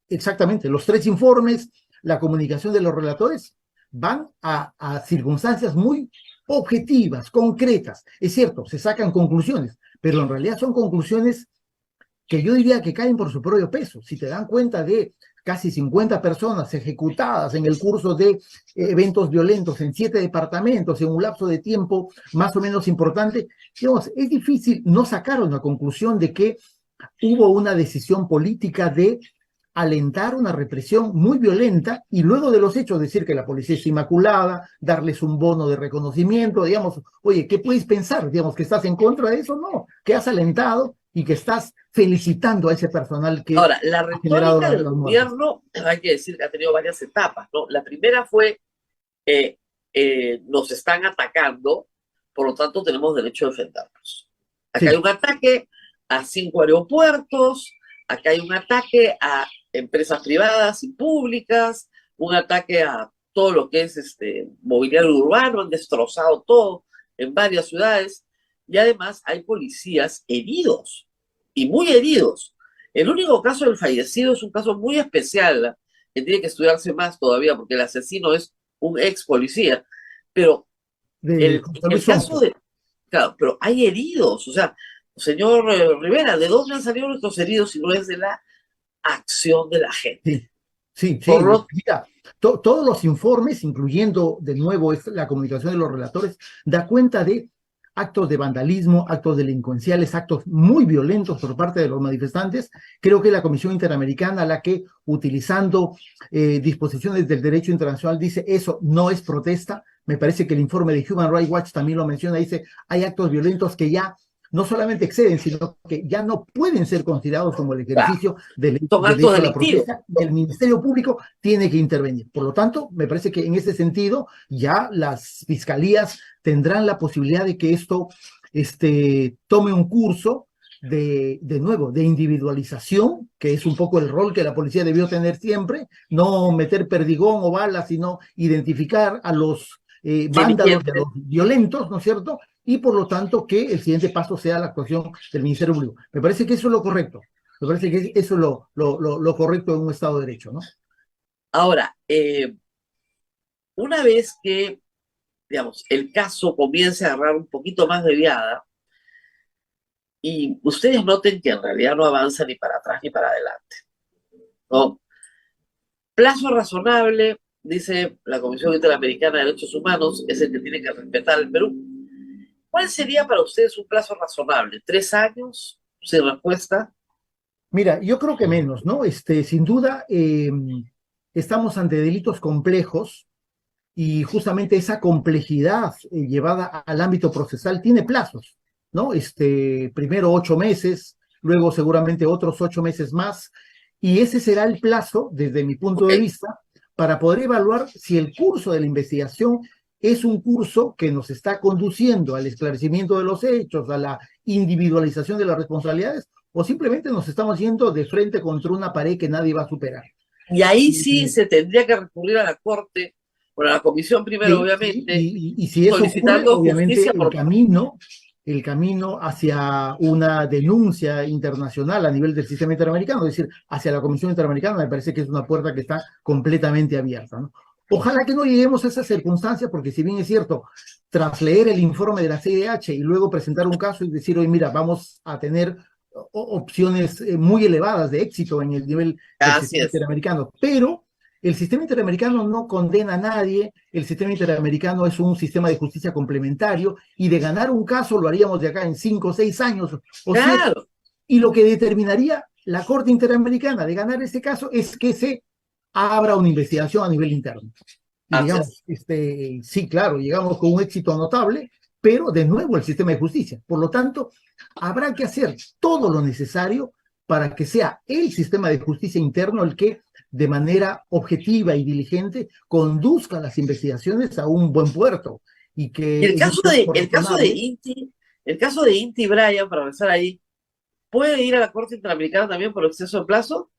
Exactamente. Los 3 informes, la comunicación de los relatores van a circunstancias muy objetivas, concretas. Es cierto, se sacan conclusiones, pero en realidad son conclusiones que yo diría que caen por su propio peso. Si te dan cuenta de casi 50 personas ejecutadas en el curso de eventos violentos en 7 departamentos, en un lapso de tiempo más o menos importante, digamos, es difícil no sacar una conclusión de que hubo una decisión política de alentar una represión muy violenta y luego de los hechos decir que la policía es inmaculada, darles un bono de reconocimiento, digamos, oye, ¿qué puedes pensar? Digamos, ¿que estás en contra de eso? No, que has alentado y que estás felicitando a ese personal que... Ahora, la retórica del gobierno, hay que decir que ha tenido varias etapas, ¿no? La primera fue, nos están atacando, por lo tanto tenemos derecho a defendernos. Acá hay un ataque a 5 aeropuertos, acá hay un ataque a empresas privadas y públicas, un ataque a todo lo que es mobiliario urbano, han destrozado todo en varias ciudades, y además hay policías heridos y muy heridos. El único caso del fallecido es un caso muy especial, que tiene que estudiarse más todavía, porque el asesino es un ex policía. Pero de José el Luis caso Sonso. de... Claro, pero hay heridos. O sea, señor Rivera, ¿de dónde han salido nuestros heridos si no es de la acción de la gente? Sí, sí, Por sí. lo Mira, todos los informes, incluyendo de nuevo la comunicación de los relatores, da cuenta de actos de vandalismo, actos delincuenciales, actos muy violentos por parte de los manifestantes. Creo que la Comisión Interamericana, la que utilizando disposiciones del derecho internacional dice eso no es protesta. Me parece que el informe de Human Rights Watch también lo menciona, dice hay actos violentos que ya no solamente exceden, sino que ya no pueden ser considerados como el ejercicio del son actos derecho a la delictivos. protesta y el Ministerio Público tiene que intervenir. Por lo tanto, me parece que en ese sentido ya las fiscalías tendrán la posibilidad de que esto tome un curso de nuevo, de individualización, que es un poco el rol que la policía debió tener siempre, no meter perdigón o balas, sino identificar a los vándalos, a los violentos, ¿no es cierto? Y por lo tanto que el siguiente paso sea la actuación del Ministerio Público. Me parece que eso es lo correcto. Me parece que eso es lo correcto en un Estado de Derecho, ¿no? Ahora, una vez que, digamos, el caso comience a agarrar un poquito más de viada y ustedes noten que en realidad no avanza ni para atrás ni para adelante, ¿no? Plazo razonable, dice la Comisión Interamericana de Derechos Humanos, es el que tiene que respetar el Perú. ¿Cuál sería para ustedes un plazo razonable? ¿3 años sin respuesta? Mira, yo creo que menos, ¿no? Sin duda, estamos ante delitos complejos y justamente esa complejidad llevada al ámbito procesal tiene plazos, ¿no? Primero 8 meses, luego seguramente otros 8 meses más, y ese será el plazo, desde mi punto de Okay. vista, para poder evaluar si el curso de la investigación es un curso que nos está conduciendo al esclarecimiento de los hechos, a la individualización de las responsabilidades, o simplemente nos estamos yendo de frente contra una pared que nadie va a superar. Y ahí sí Y, se tendría que recurrir a la Corte, bueno, a la Comisión primero, sí, sí, obviamente, y si eso ocurre, solicitando obviamente justicia por... el camino hacia una denuncia internacional a nivel del sistema interamericano, es decir, hacia la Comisión Interamericana, me parece que es una puerta que está completamente abierta, ¿no? Ojalá que no lleguemos a esa circunstancia, porque si bien es cierto, tras leer el informe de la CIDH y luego presentar un caso y decir, oye, mira, vamos a tener opciones muy elevadas de éxito en el nivel del Así sistema es. interamericano, pero el sistema interamericano no condena a nadie, el sistema interamericano es un sistema de justicia complementario y de ganar un caso lo haríamos de acá en 5, 6 años o 7, Claro, y lo que determinaría la Corte Interamericana de ganar este caso es que se abra una investigación a nivel interno. Y así es. digamos, sí, claro, llegamos con un éxito notable, pero de nuevo el sistema de justicia. Por lo tanto, habrá que hacer todo lo necesario para que sea el sistema de justicia interno el que de manera objetiva y diligente conduzca las investigaciones a un buen puerto y Y que en un tiempo razonable. El caso de Inti Bryan, para empezar ahí, ¿puede ir a la Corte Interamericana también por exceso de plazo?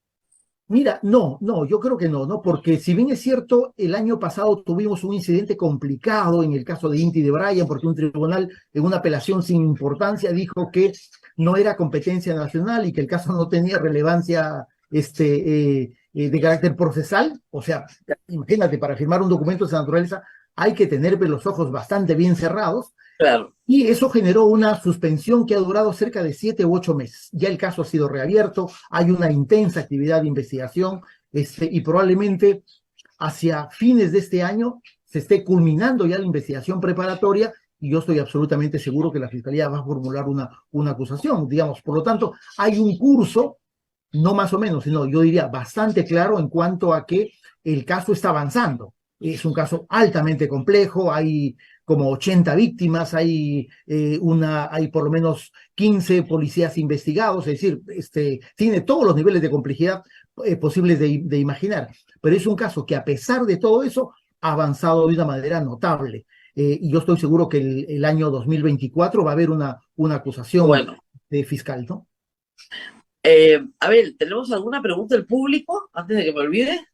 Mira, no, yo creo que no, porque si bien es cierto, el año pasado tuvimos un incidente complicado en el caso de Inti de Bryan, porque un tribunal en una apelación sin importancia dijo que no era competencia nacional y que el caso no tenía relevancia de carácter procesal. O sea, imagínate, para firmar un documento de esa naturaleza hay que tener los ojos bastante bien cerrados. Claro. Y eso generó una suspensión que ha durado cerca de 7 u 8 meses. Ya el caso ha sido reabierto, hay una intensa actividad de investigación, y probablemente hacia fines de este año se esté culminando ya la investigación preparatoria y yo estoy absolutamente seguro que la Fiscalía va a formular una acusación, digamos. Por lo tanto, hay un curso, no más o menos, sino yo diría bastante claro en cuanto a que el caso está avanzando. Es un caso altamente complejo, hay como 80 víctimas, hay por lo menos 15 policías investigados, es decir, tiene todos los niveles de complejidad posibles de imaginar, pero es un caso que a pesar de todo eso ha avanzado de una manera notable. Y yo estoy seguro que el año 2024 va a haber una acusación Bueno, fiscal, ¿no? a ver, ¿tenemos alguna pregunta del público antes de que me olvide?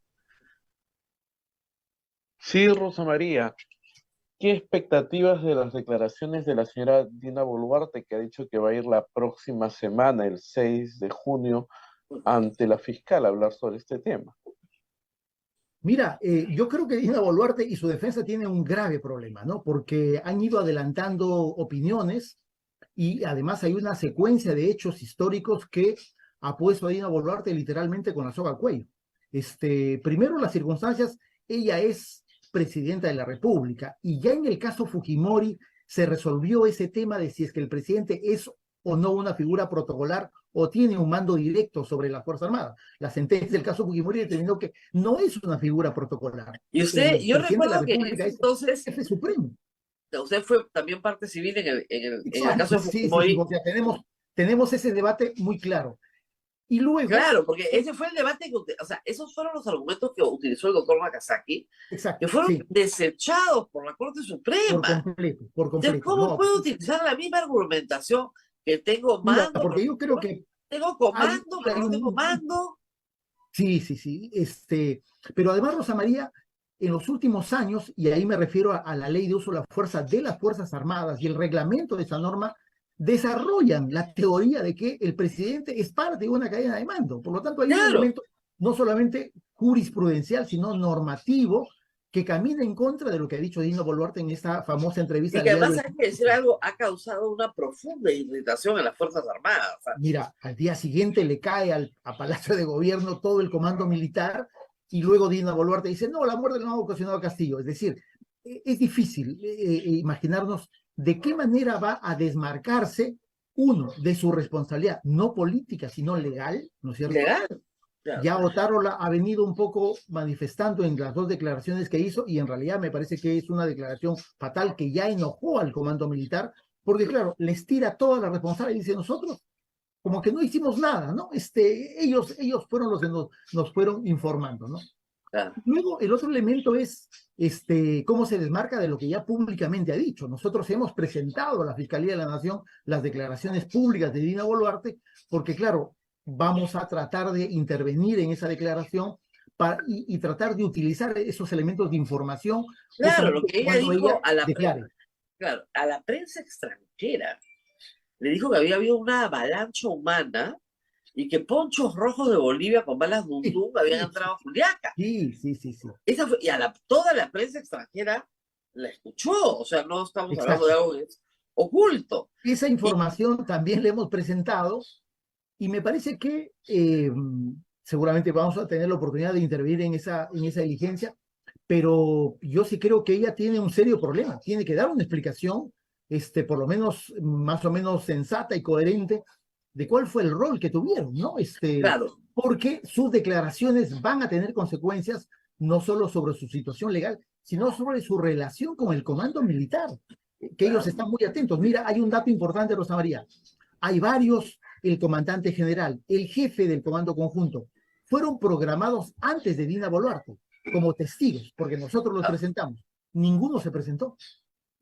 Sí, Rosa María. ¿Qué expectativas de las declaraciones de la señora Dina Boluarte, que ha dicho que va a ir la próxima semana, el 6 de junio, ante la fiscal a hablar sobre este tema? Mira, yo creo que Dina Boluarte y su defensa tienen un grave problema, ¿no? Porque han ido adelantando opiniones y además hay una secuencia de hechos históricos que ha puesto a Dina Boluarte literalmente con la soga al cuello. Primero, las circunstancias, ella es presidenta de la República y ya en el caso Fujimori se resolvió ese tema de si es que el presidente es o no una figura protocolar o tiene un mando directo sobre la Fuerza Armada. La sentencia del caso Fujimori determinó que no es una figura protocolar. Y usted, El yo presidente de la recuerdo que en República ese es entonces, jefe supremo. usted fue también parte civil en el caso Exacto, de sí, sí, sí. Fujimori. O sea, tenemos ese debate muy claro. Y luego, Claro, porque ese fue el debate o sea, esos fueron los argumentos que utilizó el doctor Nakazaki, que exacto, fueron sí, desechados por la Corte por Suprema. completo, por Entonces, completo. ¿cómo No, puedo utilizar la misma argumentación que tengo mira, mando, porque yo creo que pero hay no tengo un, mando? sí, sí, sí. Pero además, Rosa María, en los últimos años, y ahí me refiero a la ley de uso de la fuerza de las Fuerzas Armadas y el reglamento de esa norma, desarrollan la teoría de que el presidente es parte de una cadena de mando. Por lo tanto, hay un Claro. elemento no solamente jurisprudencial, sino normativo, que camina en contra de lo que ha dicho Dino Boluarte en esta famosa entrevista Y al que diario. además hay que decir algo, ha causado una profunda irritación en las Fuerzas Armadas. O sea, Mira, al día siguiente le cae a Palacio de Gobierno todo el comando militar y luego Dina Boluarte dice, no, la muerte no ha ocasionado castigo. Es decir, es difícil imaginarnos de qué manera va a desmarcarse uno de su responsabilidad, no política, sino legal, ¿no es cierto? legal. Claro. Ya Otárola ha venido un poco manifestando en las dos declaraciones que hizo y en realidad me parece que es una declaración fatal que ya enojó al comando militar, porque claro, les tira toda la responsabilidad y dice nosotros como que no hicimos nada, ¿no? Ellos fueron los que nos fueron informando, ¿no? Claro. Luego, el otro elemento es cómo se desmarca de lo que ya públicamente ha dicho. Nosotros hemos presentado a la Fiscalía de la Nación las declaraciones públicas de Dina Boluarte, porque claro, vamos a tratar de intervenir en esa declaración y tratar de utilizar esos elementos de información Claro, lo que ella cuando dijo declare. a la prensa extranjera, le dijo que había habido una avalancha humana y que ponchos rojos de Bolivia con balas Dundum habían entrado a Juliaca. Sí, sí, sí, sí. Y toda la prensa extranjera la escuchó, o sea, no estamos hablando Exacto. de algo que es oculto. Esa información también le hemos presentado y me parece que seguramente vamos a tener la oportunidad de intervenir en esa diligencia, pero yo sí creo que ella tiene un serio problema, tiene que dar una explicación, por lo menos más o menos sensata y coherente de cuál fue el rol que tuvieron, ¿no? Claro. Porque sus declaraciones van a tener consecuencias no solo sobre su situación legal, sino sobre su relación con el comando militar, que ellos están muy atentos. Mira, hay un dato importante, Rosa María. Hay varios, el comandante general, el jefe del comando conjunto, fueron programados antes de Dina Boluarte como testigos, porque nosotros los presentamos. Ninguno se presentó.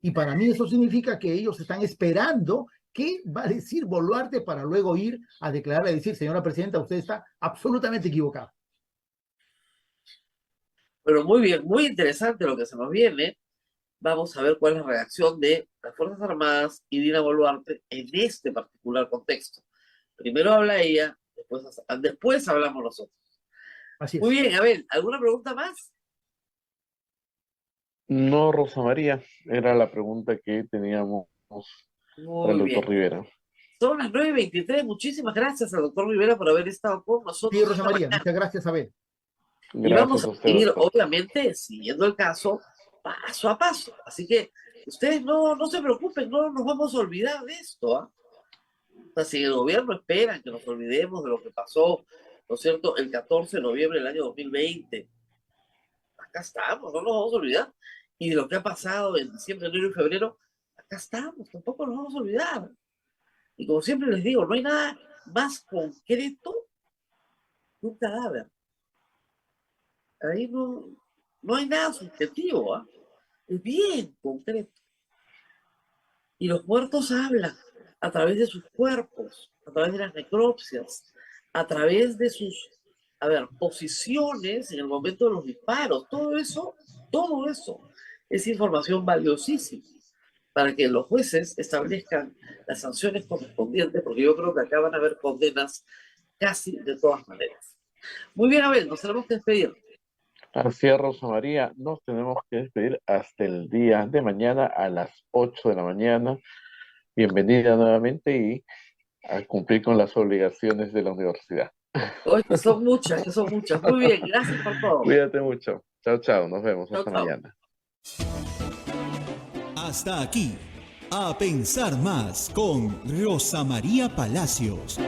Y para mí eso significa que ellos están esperando qué va a decir Boluarte para luego ir a declarar y decir, señora presidenta, usted está absolutamente equivocada. Pero muy bien, muy interesante lo que se nos viene. Vamos a ver cuál es la reacción de las Fuerzas Armadas y Dina Boluarte en este particular contexto. Primero habla ella, después hablamos nosotros. Así es. Muy bien, Abel, ¿alguna pregunta más? No, Rosa María, era la pregunta que teníamos para el Muy doctor bien. Rivera. Son las 9:23. Muchísimas gracias al doctor Rivera por haber estado con nosotros. Sí, Rosa María, muchas gracias, Abel. Y vamos Gracias a a usted, seguir, doctor. obviamente, siguiendo el caso paso a paso. Así que ustedes no se preocupen, no nos vamos a olvidar de esto. O sea, si el gobierno espera que nos olvidemos de lo que pasó, ¿no es cierto?, el 14 de noviembre del año 2020, acá estamos, no nos vamos a olvidar. Y de lo que ha pasado en diciembre, enero y febrero, acá estamos, tampoco nos vamos a olvidar. Y como siempre les digo, no hay nada más concreto que un cadáver. Ahí no hay nada subjetivo, ¿eh? Es bien concreto. Y los muertos hablan a través de sus cuerpos, a través de las necropsias, a través de sus, posiciones en el momento de los disparos. Todo eso es información valiosísima para que los jueces establezcan las sanciones correspondientes, porque yo creo que acá van a haber condenas casi de todas maneras. Muy bien, Abel, nos tenemos que despedir. Así es, Rosa María, nos tenemos que despedir hasta el día de mañana a las 8 de la mañana. Bienvenida nuevamente y a cumplir con las obligaciones de la universidad. Hoy que son muchas, que son muchas. Muy bien, gracias por todo. Cuídate mucho. Chao, chao. Nos vemos. Chao, Hasta chao. mañana. Hasta aquí, A Pensar Más con Rosa María Palacios.